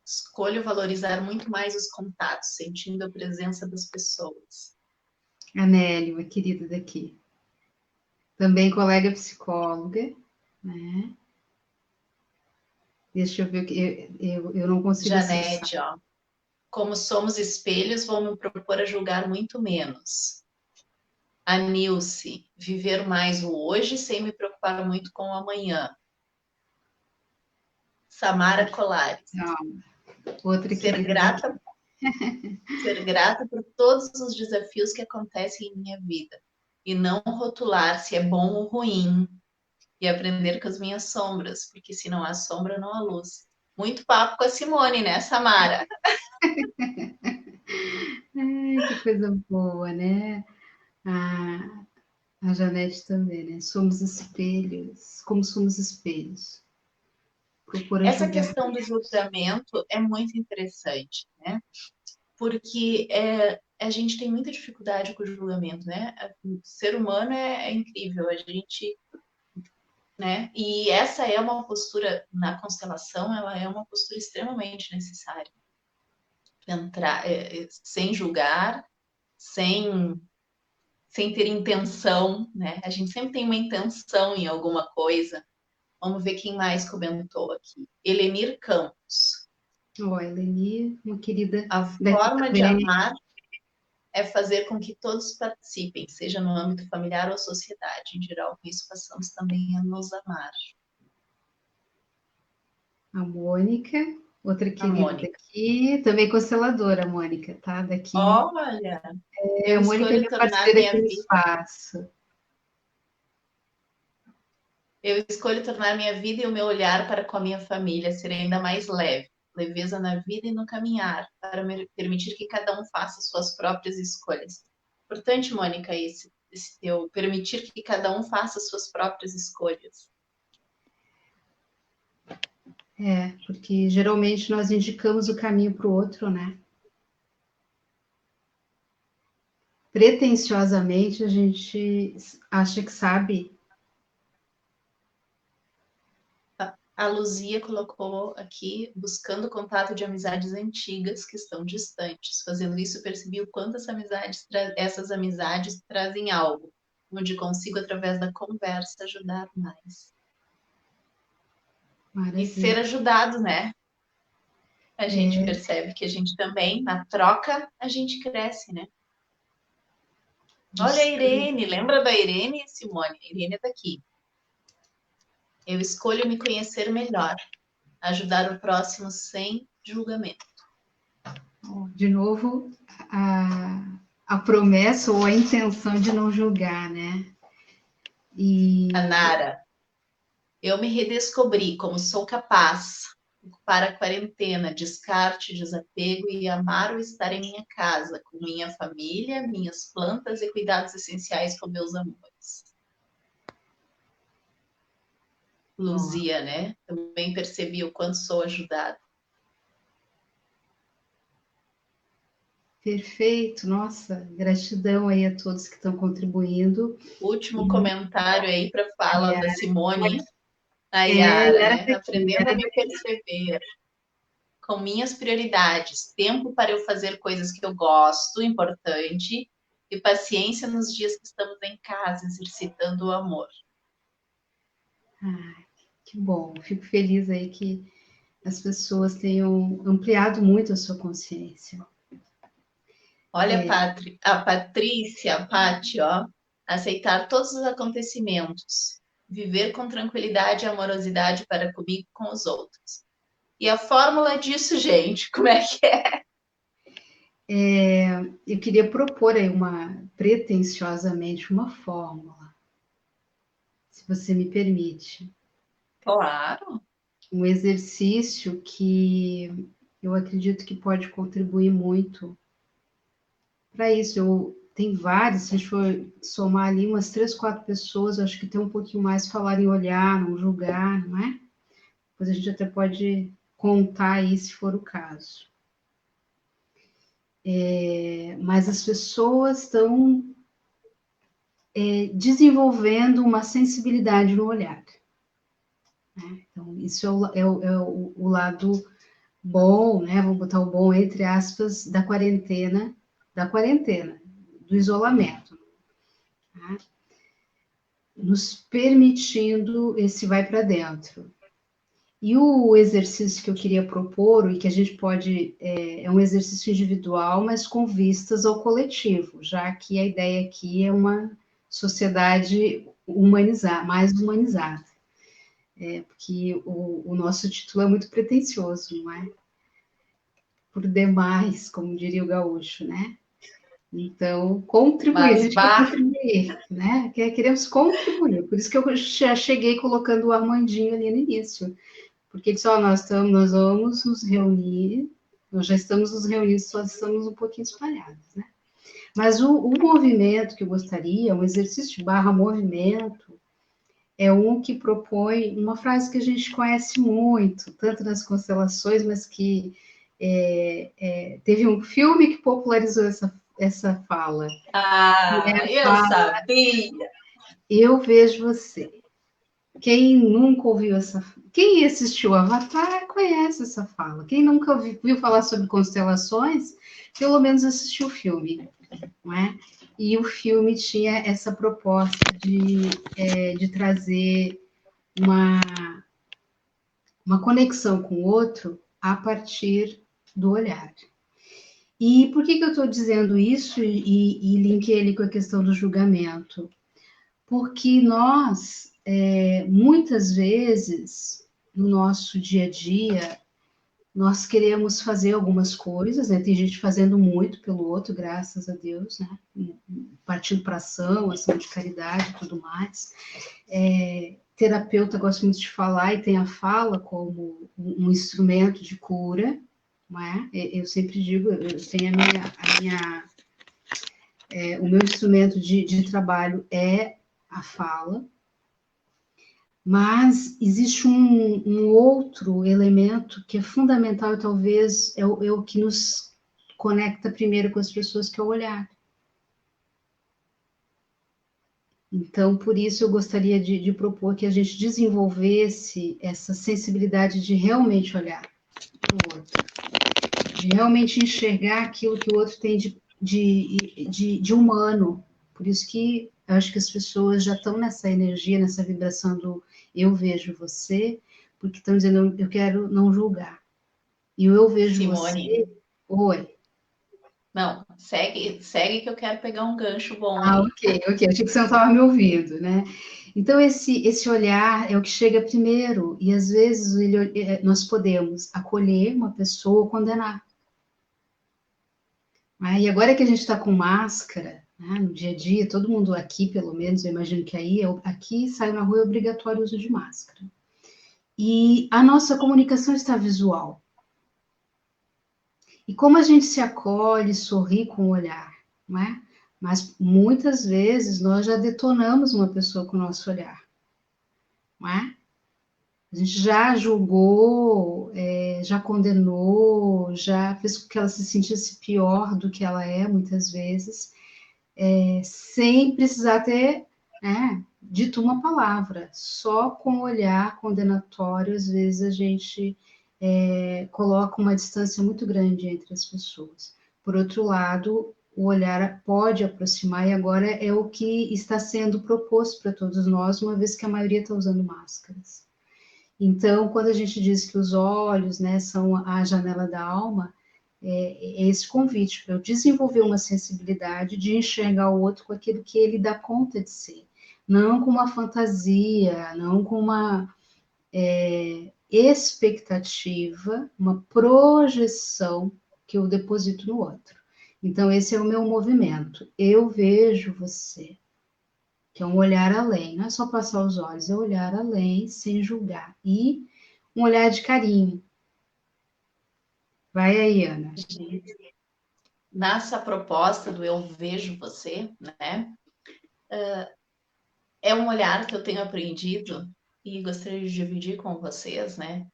Escolho valorizar muito mais os contatos, sentindo a presença das pessoas. A Nelly, uma querida daqui. Também colega psicóloga, né? Deixa eu ver o que eu não consigo acessar. Janete, ó. Como somos espelhos, vou me propor a julgar muito menos. A Nilce, viver mais o hoje sem me preocupar muito com o amanhã. Samara Colares, Não, outra ser querida daqui. grata, ser grata por todos os desafios que acontecem em minha vida e não rotular se é bom ou ruim e aprender com as minhas sombras, porque se não há sombra, não há luz. Muito papo com a Simone, né, Samara? Ai, que coisa boa, né? A Janete também, né? Somos espelhos, como somos espelhos. Procura Essa julgar. questão do julgamento é muito interessante, né? Porque a gente tem muita dificuldade com o julgamento, né? O ser humano é incrível, a gente, né? E essa é uma postura na constelação, ela é uma postura extremamente necessária. Entrar sem julgar, sem sem ter intenção, né? A gente sempre tem uma intenção em alguma coisa. Vamos ver quem mais comentou aqui. Elenir Campos. Ó, Eleni, uma querida A daqui forma de também. amar é fazer com que todos participem, seja no âmbito familiar ou sociedade. Em geral, com isso passamos também a nos amar. A Mônica, outra A querida Mônica. daqui, também consteladora, a Mônica, tá? Daqui. Olha, É, eu a Mônica é escolho minha tornar parceira minha aqui no vida, espaço. eu escolho tornar minha vida e o meu olhar para com a minha família ser ainda mais leve, leveza na vida e no caminhar, para me permitir que cada um faça suas próprias escolhas. Importante, Mônica, esse teu permitir que cada um faça suas próprias escolhas. É, porque geralmente nós indicamos o caminho para o outro, né? Pretensiosamente a gente acha que sabe. A Luzia colocou aqui, buscando contato de amizades antigas que estão distantes. Fazendo isso, percebi o quanto essas amizades trazem algo, onde consigo, através da conversa, ajudar mais. Maravilha. E ser ajudado, né? A gente percebe que a gente também, na troca, a gente cresce, né? Olha a Irene, lembra da Irene, Simone? A Irene está aqui. Eu escolho me conhecer melhor, ajudar o próximo sem julgamento. De novo, a promessa ou a intenção de não julgar, né? A Nara, eu me redescobri como sou capaz para a quarentena, descarte, desapego e amar o estar em minha casa, com minha família, minhas plantas e cuidados essenciais com meus amores. Luzia, né? Também percebi o quanto sou ajudada. Perfeito, nossa, gratidão aí a todos que estão contribuindo. Último comentário aí para a fala da Simone, a Yara, Yara, né? Aprendendo a me perceber com minhas prioridades, tempo para eu fazer coisas que eu gosto, importante, e paciência nos dias que estamos em casa, exercitando o amor. Que bom, fico feliz aí que as pessoas tenham ampliado muito a sua consciência. Olha a Patrícia, a Pati, ó, aceitar todos os acontecimentos, viver com tranquilidade e amorosidade para comigo e com os outros. E a fórmula disso, gente, como é que é? Eu queria propor aí pretensiosamente, uma fórmula, se você me permite. Claro. Um exercício que eu acredito que pode contribuir muito para isso. Tem vários, se a gente for somar ali umas 3, 4 pessoas, eu acho que tem um pouquinho mais falar em olhar, não julgar, não é? Depois a gente até pode contar aí, se for o caso. Mas as pessoas estão desenvolvendo uma sensibilidade no olhar. Né? Então, isso é o lado bom, né? Vamos botar o bom entre aspas, da quarentena, do isolamento. Tá? Nos permitindo esse vai para dentro. E o exercício que eu queria propor, e que a gente pode, é um exercício individual, mas com vistas ao coletivo, já que a ideia aqui é uma sociedade mais humanizada. Porque o nosso título é muito pretensioso, não é? Por demais, como diria o gaúcho, né? Então, contribuir, a gente quer contribuir, né? Queremos contribuir. Por isso que eu já cheguei colocando o Armandinho ali no início. Porque ele disse, nós vamos nos reunir, nós já estamos nos reunindo, só estamos um pouquinho espalhados, né? Mas o movimento que eu gostaria, um exercício / movimento, é um que propõe uma frase que a gente conhece muito, tanto nas constelações, mas que teve um filme que popularizou essa fala. Eu sabia! Eu vejo você. Quem nunca ouviu Quem assistiu Avatar conhece essa fala. Quem nunca viu falar sobre constelações, pelo menos assistiu o filme, não é? E o filme tinha essa proposta de trazer uma conexão com o outro a partir do olhar. E por que eu estou dizendo isso e linkei ele com a questão do julgamento? Porque nós, muitas vezes, no nosso dia a dia, nós queremos fazer algumas coisas, né? Tem gente fazendo muito pelo outro, graças a Deus, né? Partindo para ação de caridade e tudo mais. Terapeuta gosta muito de falar e tem a fala como um instrumento de cura, não é? Eu sempre digo, eu tenho o meu instrumento de trabalho é a fala, mas existe um outro elemento que é fundamental e talvez é o que nos conecta primeiro com as pessoas, que é o olhar. Então, por isso eu gostaria de propor que a gente desenvolvesse essa sensibilidade de realmente olhar para o outro, de realmente enxergar aquilo que o outro tem de humano. Por isso que eu acho que as pessoas já estão nessa energia, nessa vibração do eu vejo você, porque estão dizendo eu quero não julgar. E o eu vejo Simone, você, oi. não, segue que eu quero pegar um gancho bom Ah, aí. ok, ok. Achei que você não estava me ouvindo, né? Então, esse olhar é o que chega primeiro, e às vezes nós podemos acolher uma pessoa ou condenar. Né? E agora que a gente está com máscara, né, no dia a dia, todo mundo aqui, pelo menos, eu imagino que aí, aqui sai na rua é obrigatório o uso de máscara. E a nossa comunicação está visual. E como a gente se acolhe, sorri com o olhar, não é? Mas muitas vezes nós já detonamos uma pessoa com o nosso olhar, não é? A gente já julgou, já condenou, já fez com que ela se sentisse pior do que ela é, muitas vezes, sem precisar ter, dito uma palavra. Só com o olhar condenatório, às vezes a gente coloca uma distância muito grande entre as pessoas. Por outro lado, o olhar pode aproximar, e agora é o que está sendo proposto para todos nós, uma vez que a maioria está usando máscaras. Então, quando a gente diz que os olhos, né, são a janela da alma, é esse convite para eu desenvolver uma sensibilidade de enxergar o outro com aquilo que ele dá conta de ser, não com uma fantasia, não com uma expectativa, uma projeção que eu deposito no outro. Então, esse é o meu movimento. Eu vejo você, que é um olhar além, não é só passar os olhos, é olhar além, sem julgar. E um olhar de carinho. Vai aí, Ana. Nessa proposta do eu vejo você, né? É um olhar que eu tenho aprendido e gostaria de dividir com vocês, né?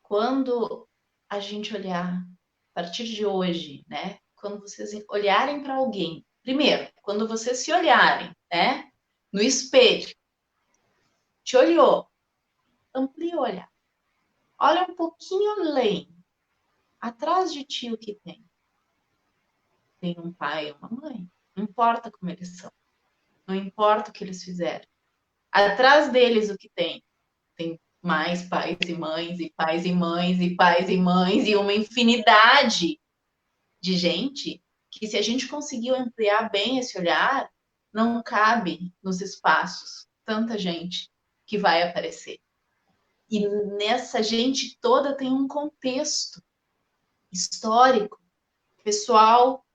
Quando a gente olhar a partir de hoje, né? Quando vocês olharem para alguém, primeiro, quando vocês se olharem, né? No espelho, te olhou, amplia o olhar. Olha um pouquinho além. Atrás de ti o que tem? Tem um pai e uma mãe. Não importa como eles são. Não importa o que eles fizeram. Atrás deles o que tem? Tem mais pais e mães, e pais e mães, e pais e mães, e uma infinidade de gente que, se a gente conseguir ampliar bem esse olhar, não cabe nos espaços tanta gente que vai aparecer. E nessa gente toda tem um contexto histórico, pessoal.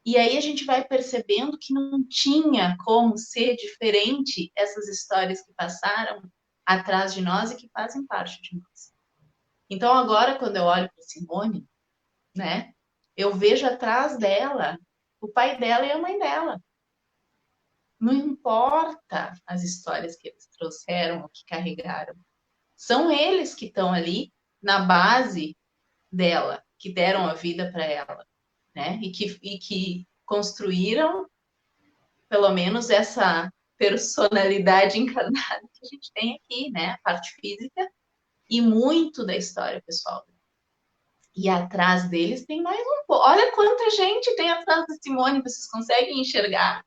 E aí a gente vai percebendo que não tinha como ser diferente essas histórias que passaram atrás de nós e que fazem parte de nós. Então agora, quando eu olho para Simone, né, eu vejo atrás dela o pai dela e a mãe dela. Não importa as histórias que eles trouxeram ou que carregaram. São eles que estão ali na base dela, que deram a vida para ela, né? E que construíram, pelo menos, essa personalidade encarnada que a gente tem aqui, né? A parte física e muito da história pessoal. E atrás deles tem mais um pouco. Olha quanta gente tem atrás da Simone, vocês conseguem enxergar?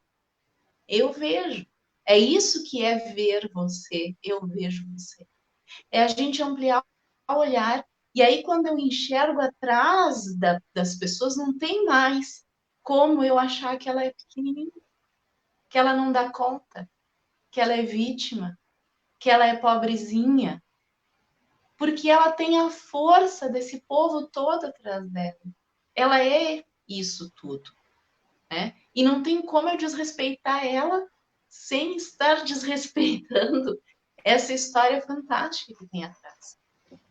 Eu vejo. É isso que é ver você. Eu vejo você. É a gente ampliar o olhar. E aí, quando eu enxergo atrás das pessoas, não tem mais como eu achar que ela é pequenininha, que ela não dá conta, que ela é vítima, que ela é pobrezinha, porque ela tem a força desse povo todo atrás dela. Ela é isso tudo, né? E não tem como eu desrespeitar ela sem estar desrespeitando essa história fantástica que tem atrás.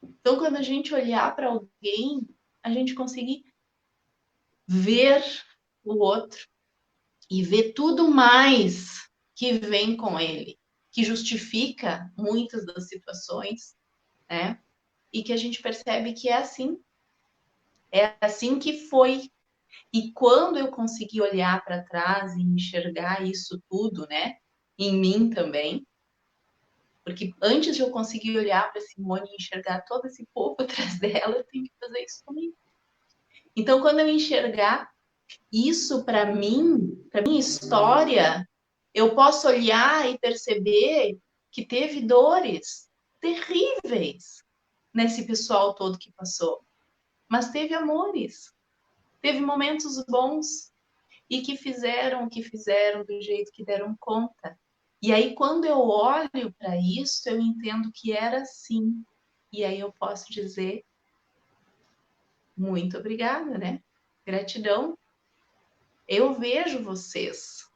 Então, quando a gente olhar para alguém, a gente conseguir ver o outro e ver tudo mais que vem com ele, que justifica muitas das situações, né? E que a gente percebe que é assim que foi. E quando eu consegui olhar para trás e enxergar isso tudo, né? em mim também, porque antes de eu conseguir olhar para Simone e enxergar todo esse povo atrás dela, eu tenho que fazer isso comigo. Então, quando eu enxergar isso para mim, para minha história, eu posso olhar e perceber que teve dores terríveis nesse pessoal todo que passou, mas teve amores, teve momentos bons e que fizeram o que fizeram do jeito que deram conta. E aí, quando eu olho para isso, eu entendo que era assim. E aí eu posso dizer muito obrigada, né? Gratidão. Eu vejo vocês,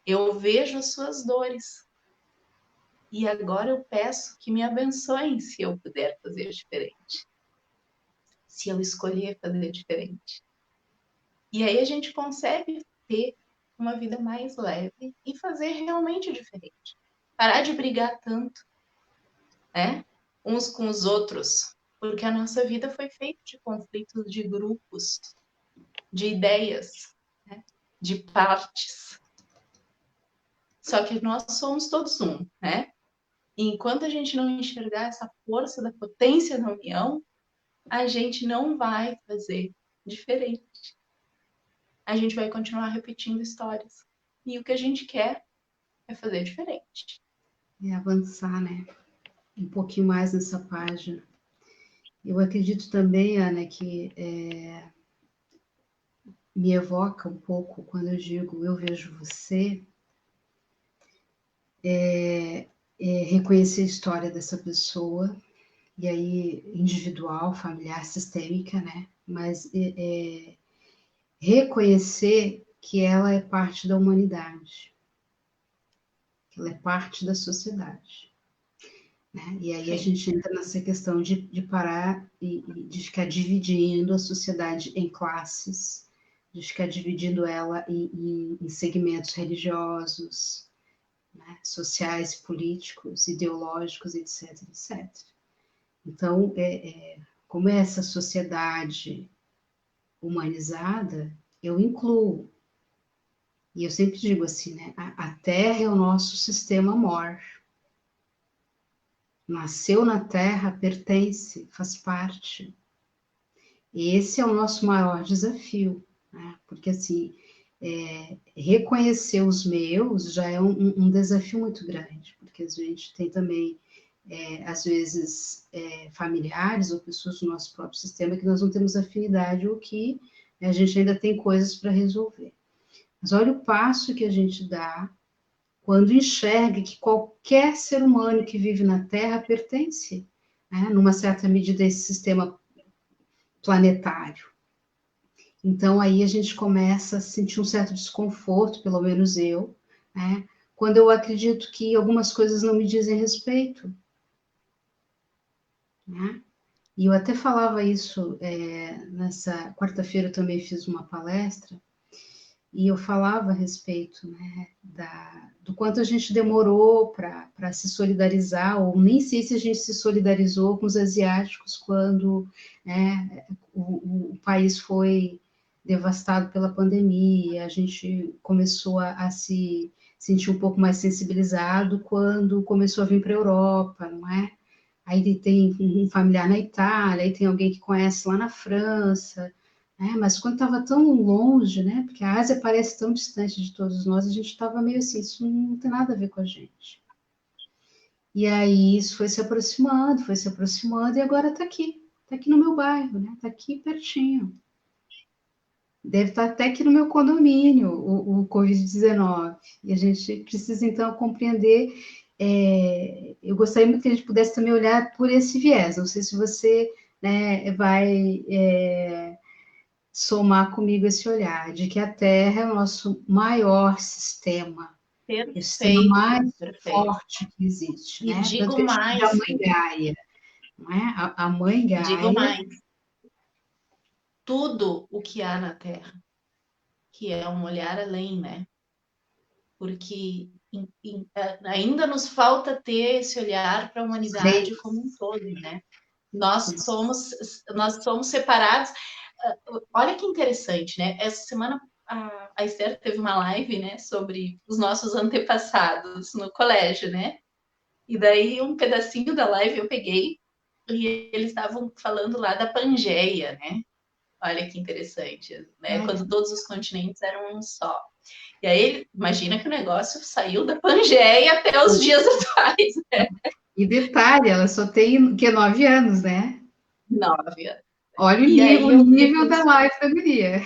eu vejo as suas dores. E agora eu peço que me abençoem se eu puder fazer diferente. Se eu escolher fazer diferente. E aí a gente consegue ter uma vida mais leve e fazer realmente diferente. Parar de brigar tanto, né? Uns com os outros. Porque a nossa vida foi feita de conflitos de grupos, de ideias, né? De partes. Só que nós somos todos um, né? E enquanto a gente não enxergar essa força da potência da união, a gente não vai fazer diferente. A gente vai continuar repetindo histórias. E o que a gente quer é fazer diferente. É avançar, né? Um pouquinho mais nessa página. Eu acredito também, Ana, que me evoca um pouco quando eu digo eu vejo você, reconhecer a história dessa pessoa, e aí individual, familiar, sistêmica, né? Mas reconhecer que ela é parte da humanidade, que ela é parte da sociedade. Né? E aí a gente entra nessa questão de parar e de ficar dividindo a sociedade em classes, de ficar dividindo ela em segmentos religiosos, né? Sociais, políticos, ideológicos, etc, etc. Então, como é essa sociedade humanizada, eu incluo. E eu sempre digo assim, né? A Terra é o nosso sistema mor. Nasceu na Terra, pertence, faz parte. E esse é o nosso maior desafio, né? Porque assim, reconhecer os meus já é um desafio muito grande, porque a gente tem também, às vezes, familiares ou pessoas do nosso próprio sistema que nós não temos afinidade ou que, né, a gente ainda tem coisas para resolver. Mas olha o passo que a gente dá quando enxerga que qualquer ser humano que vive na Terra pertence, né, numa certa medida, a esse sistema planetário. Então, aí a gente começa a sentir um certo desconforto, pelo menos eu, né, quando eu acredito que algumas coisas não me dizem respeito. Né? E eu até falava isso, nessa quarta-feira eu também fiz uma palestra, e eu falava a respeito, né, do quanto a gente demorou para se solidarizar, ou nem sei se a gente se solidarizou com os asiáticos quando, né, o país foi devastado pela pandemia, a gente começou a se sentir um pouco mais sensibilizado quando começou a vir para a Europa, não é? Aí tem um familiar na Itália, aí tem alguém que conhece lá na França, né? Mas quando estava tão longe, né? Porque a Ásia parece tão distante de todos nós, a gente estava meio assim, isso não tem nada a ver com a gente. E aí isso foi se aproximando, e agora está aqui no meu bairro, né? Está aqui pertinho. Deve estar até aqui no meu condomínio, o Covid-19. E a gente precisa, então, compreender. Eu gostaria muito que a gente pudesse também olhar por esse viés. Não sei se você, né, vai somar comigo esse olhar, de que a Terra é o nosso maior sistema, é o sistema Perfeito, mais perfeito. forte que existe, E né? Tanto digo que a gente chama de a mais, Mãe Gaia, não é? A Mãe digo Gaia, mais. Tudo o que há na Terra, que é um olhar além, né? Porque ainda nos falta ter esse olhar para a os humanidade reinos, como um todo, né? os Nós somos separados. Olha que interessante, né? Essa semana a Esther teve uma live, né, sobre os nossos antepassados no colégio, né? E daí um pedacinho da live eu peguei e eles estavam falando lá da Pangeia, né? Olha que interessante, né? Ai, Quando todos os continentes eram um só. E aí, imagina que o negócio saiu da Pangeia até os dias atuais, né? e detalhe, ela só tem que 9 anos, né? 9 anos. Olha E o aí eu nível da depois live da guria.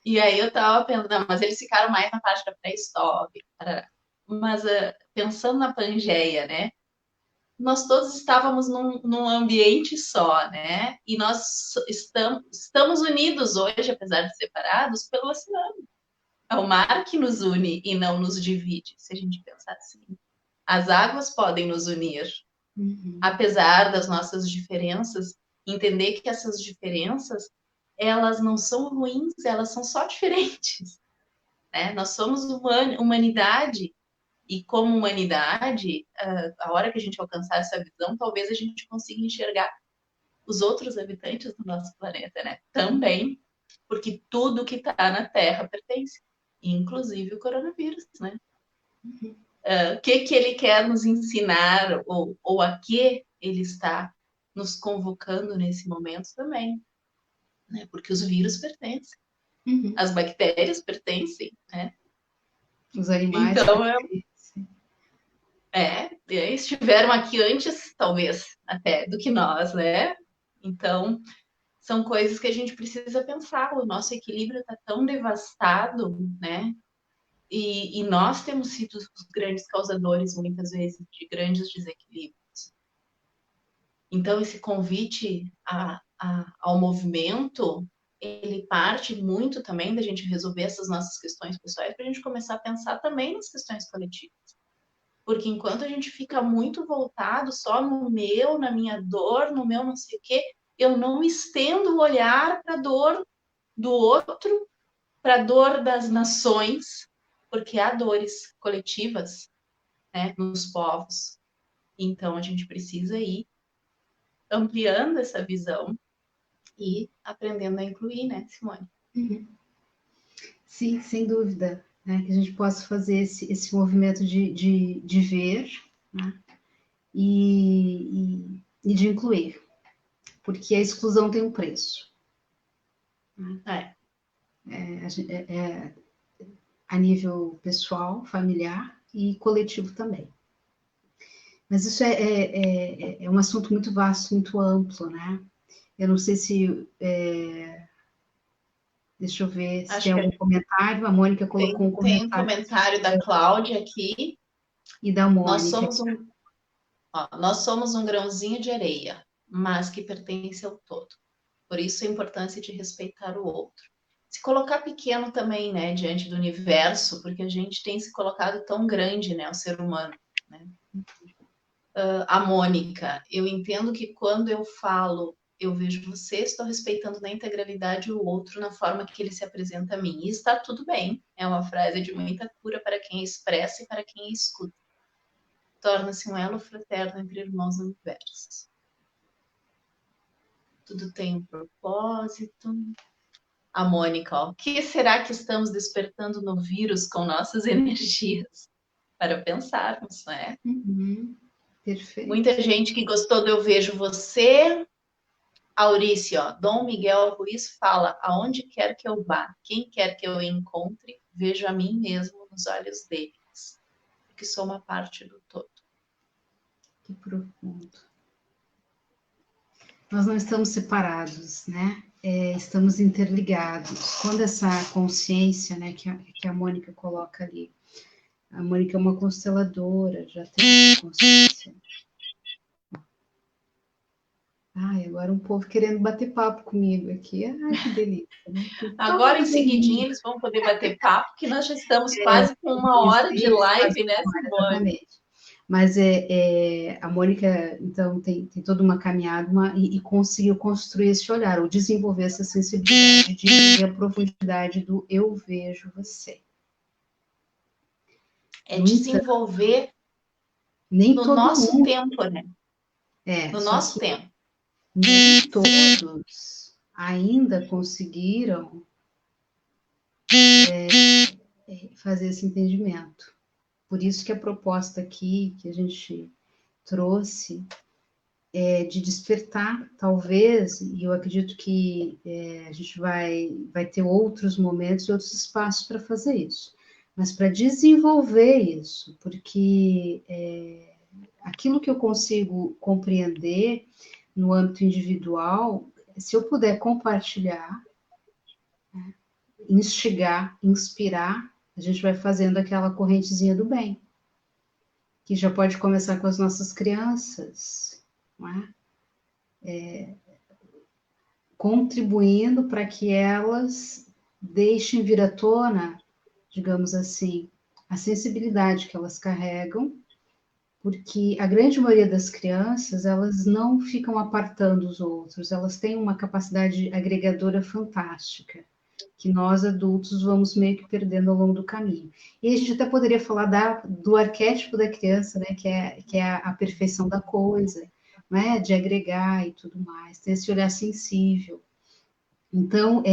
E aí eu tava pensando, não, mas eles ficaram mais na parte da pré-história. Mas pensando na Pangeia, né? Nós todos estávamos num ambiente só, né? E nós estamos unidos hoje, apesar de separados, pelo oceano. É o mar que nos une e não nos divide, se a gente pensar assim. As águas podem nos unir, apesar das nossas diferenças, entender que essas diferenças, elas não são ruins, elas são só diferentes, né? Nós somos humanidade e como humanidade, a hora que a gente alcançar essa visão, talvez a gente consiga enxergar os outros habitantes do nosso planeta, né? Também, porque tudo que está na Terra pertence, inclusive o coronavírus, né? O que ele quer nos ensinar ou a que ele está nos convocando nesse momento também, né? Porque os vírus pertencem, as bactérias pertencem, né? Os animais. Então, estiveram aqui antes, talvez, até do que nós, né? Então, são coisas que a gente precisa pensar. O nosso equilíbrio está tão devastado, né? E nós temos sido os grandes causadores, muitas vezes, de grandes desequilíbrios. Então, esse convite ao movimento, ele parte muito também da gente resolver essas nossas questões pessoais para a gente começar a pensar também nas questões coletivas. Porque enquanto a gente fica muito voltado só no meu, na minha dor, no meu não sei o quê, eu não estendo o olhar para a dor do outro, para a dor das nações, porque há dores coletivas, né, nos povos. Então a gente precisa ir ampliando essa visão e aprendendo a incluir, né, Simone? Sim, sem dúvida. Né? Que a gente possa fazer esse movimento de ver, né? E de incluir, porque a exclusão tem um preço. É. A nível pessoal, familiar e coletivo também. Mas isso é um assunto muito vasto, muito amplo, né? Eu não sei se. Deixa eu ver se tem Acho que algum comentário. A Mônica colocou um tem um comentário. comentário da Cláudia aqui. E da Nós Mônica. somos nós somos um grãozinho de areia, mas que pertence ao todo. Por isso a importância de respeitar o outro. Se colocar pequeno também, né, diante do universo, porque a gente tem se colocado tão grande, né, o ser humano, né? A Mônica, eu entendo que quando eu falo, eu vejo você, estou respeitando na integralidade o outro na forma que ele se apresenta a mim. E está tudo bem. É uma frase de muita cura para quem expressa e para quem escuta. Torna-se um elo fraterno entre irmãos no universo. Tudo tem um propósito. A Mônica, ó, o que será que estamos despertando no vírus com nossas energias? Para pensarmos, né? Perfeito. Muita gente que gostou do Eu Vejo Você. Aurice, ó, Dom Miguel Ruiz fala, aonde quer que eu vá, quem quer que eu encontre, vejo a mim mesmo nos olhos deles, porque sou uma parte do todo. Que profundo. Nós não estamos separados, né? Estamos interligados. Quando essa consciência, né, que a Mônica coloca ali, a Mônica é uma consteladora, já tem essa consciência. Ai, agora um povo querendo bater papo comigo aqui. Ai, que delícia. Né? Agora, em seguidinho, eles vão poder bater papo, que nós já estamos quase com 1 hora de live, né, Simone? Exatamente. Mas a Mônica, então, tem toda uma caminhada e conseguiu construir esse olhar, ou desenvolver essa sensibilidade de ver a profundidade do eu vejo você. É desenvolver nem no nosso mundo, tempo, né? No nosso tempo. Nem todos ainda conseguiram fazer esse entendimento. Por isso que a proposta aqui que a gente trouxe é de despertar, talvez, e eu acredito que a gente vai ter outros momentos e outros espaços para fazer isso, mas para desenvolver isso, porque aquilo que eu consigo compreender no âmbito individual, se eu puder compartilhar, instigar, inspirar, a gente vai fazendo aquela correntezinha do bem, que já pode começar com as nossas crianças, não é? Contribuindo para que elas deixem vir à tona, digamos assim, a sensibilidade que elas carregam, porque a grande maioria das crianças, elas não ficam apartando os outros, elas têm uma capacidade agregadora fantástica, que nós adultos vamos meio que perdendo ao longo do caminho. E a gente até poderia falar do arquétipo da criança, né, que é a perfeição da coisa, né, de agregar e tudo mais, ter esse olhar sensível. Então,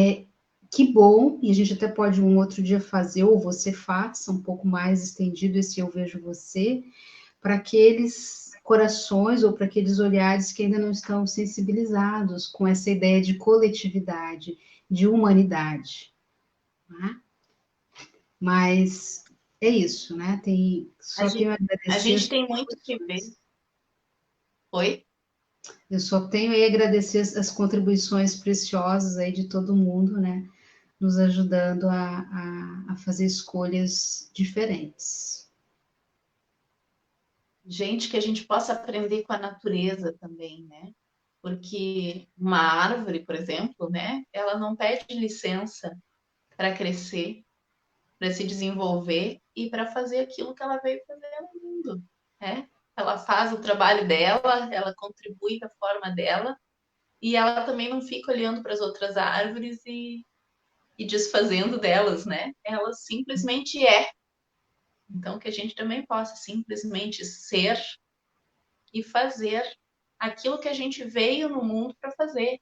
que bom, e a gente até pode um outro dia fazer, ou você faça um pouco mais estendido esse Eu Vejo Você, para aqueles corações ou para aqueles olhares que ainda não estão sensibilizados com essa ideia de coletividade, de humanidade. Né? Mas é isso, né? Tenho a agradecer. A gente tem muito que ver. Oi? Eu só tenho aí a agradecer as contribuições preciosas aí de todo mundo, né? Nos ajudando a fazer escolhas diferentes. Gente, que a gente possa aprender com a natureza também, né? Porque uma árvore, por exemplo, né? Ela não pede licença para crescer, para se desenvolver e para fazer aquilo que ela veio fazer no mundo, né? Ela faz o trabalho dela, ela contribui da forma dela e ela também não fica olhando para as outras árvores e desfazendo delas, né? Ela simplesmente é. Então, que a gente também possa simplesmente ser e fazer aquilo que a gente veio no mundo para fazer.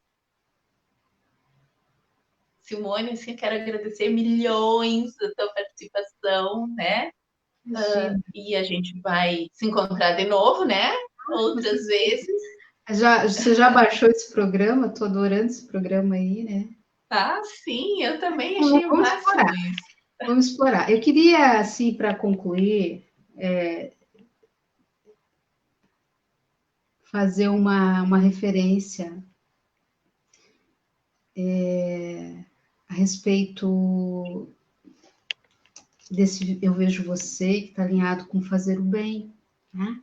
Simone, assim, quero agradecer milhões da tua participação, né? E a gente vai se encontrar de novo, né? Outras vezes. Você já baixou esse programa? Estou adorando esse programa aí, né? Ah, sim, eu também achei o máximo isso. Vamos explorar. Eu queria, assim, para concluir, fazer uma referência a respeito desse Eu Vejo Você, que está alinhado com fazer o bem, né?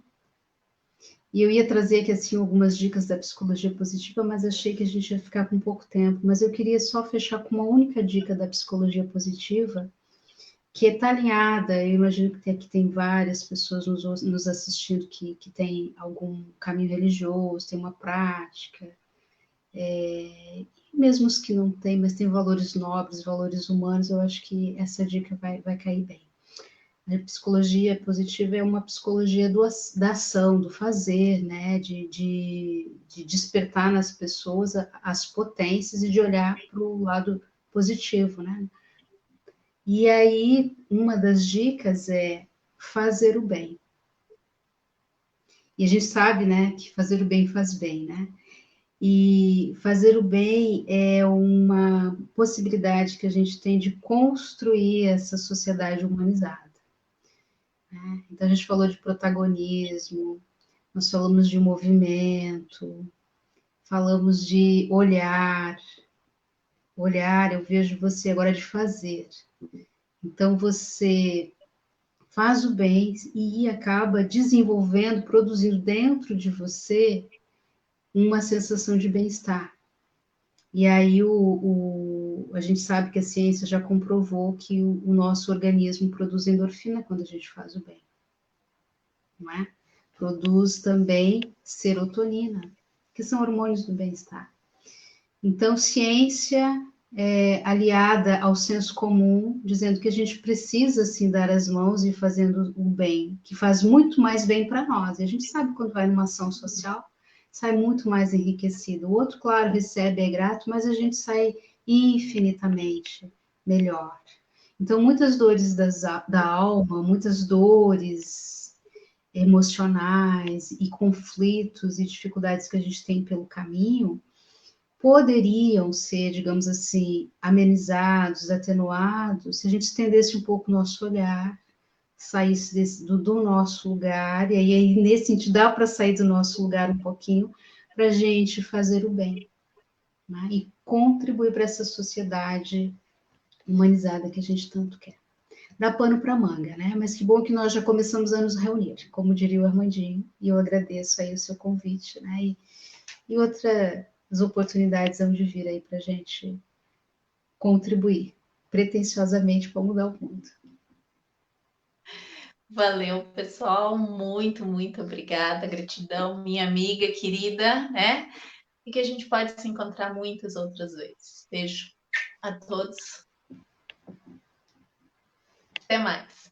E eu ia trazer aqui, assim, algumas dicas da psicologia positiva, mas achei que a gente ia ficar com pouco tempo. Mas eu queria só fechar com uma única dica da psicologia positiva, que está alinhada, eu imagino que aqui tem várias pessoas nos assistindo que tem algum caminho religioso, tem uma prática, mesmo os que não têm, mas tem valores nobres, valores humanos, eu acho que essa dica vai cair bem. A psicologia positiva é uma psicologia da ação, do fazer, né? De despertar nas pessoas as potências e de olhar para o lado positivo, né? E aí, uma das dicas é fazer o bem. E a gente sabe, né, que fazer o bem faz bem, né? E fazer o bem é uma possibilidade que a gente tem de construir essa sociedade humanizada. Né? Então, a gente falou de protagonismo, nós falamos de movimento, falamos de olhar. Olhar, eu vejo você agora de fazer. Então, você faz o bem e acaba desenvolvendo, produzindo dentro de você uma sensação de bem-estar. E aí a gente sabe que a ciência já comprovou que o nosso organismo produz endorfina quando a gente faz o bem, não é? Produz também serotonina, que são hormônios do bem-estar. Então, ciência aliada ao senso comum, dizendo que a gente precisa, sim, dar as mãos e fazendo o bem, que faz muito mais bem para nós. E a gente sabe quando vai numa ação social, sai muito mais enriquecido. O outro, claro, recebe, é grato, mas a gente sai infinitamente melhor. Então, muitas dores da alma, muitas dores emocionais e conflitos e dificuldades que a gente tem pelo caminho poderiam ser, digamos assim, amenizados, atenuados, se a gente estendesse um pouco o nosso olhar, saísse do nosso lugar, e aí, nesse sentido, dá para sair do nosso lugar um pouquinho, para a gente fazer o bem, né? E contribuir para essa sociedade humanizada que a gente tanto quer. Dá pano para manga, né? Mas que bom que nós já começamos a nos reunir, como diria o Armandinho, e eu agradeço aí o seu convite, né? E outras oportunidades hão de vir aí para a gente contribuir pretensiosamente para mudar o mundo. Valeu, pessoal. Muito, muito obrigada. Gratidão, minha amiga querida, né? E que a gente pode se encontrar muitas outras vezes. Beijo a todos. Até mais.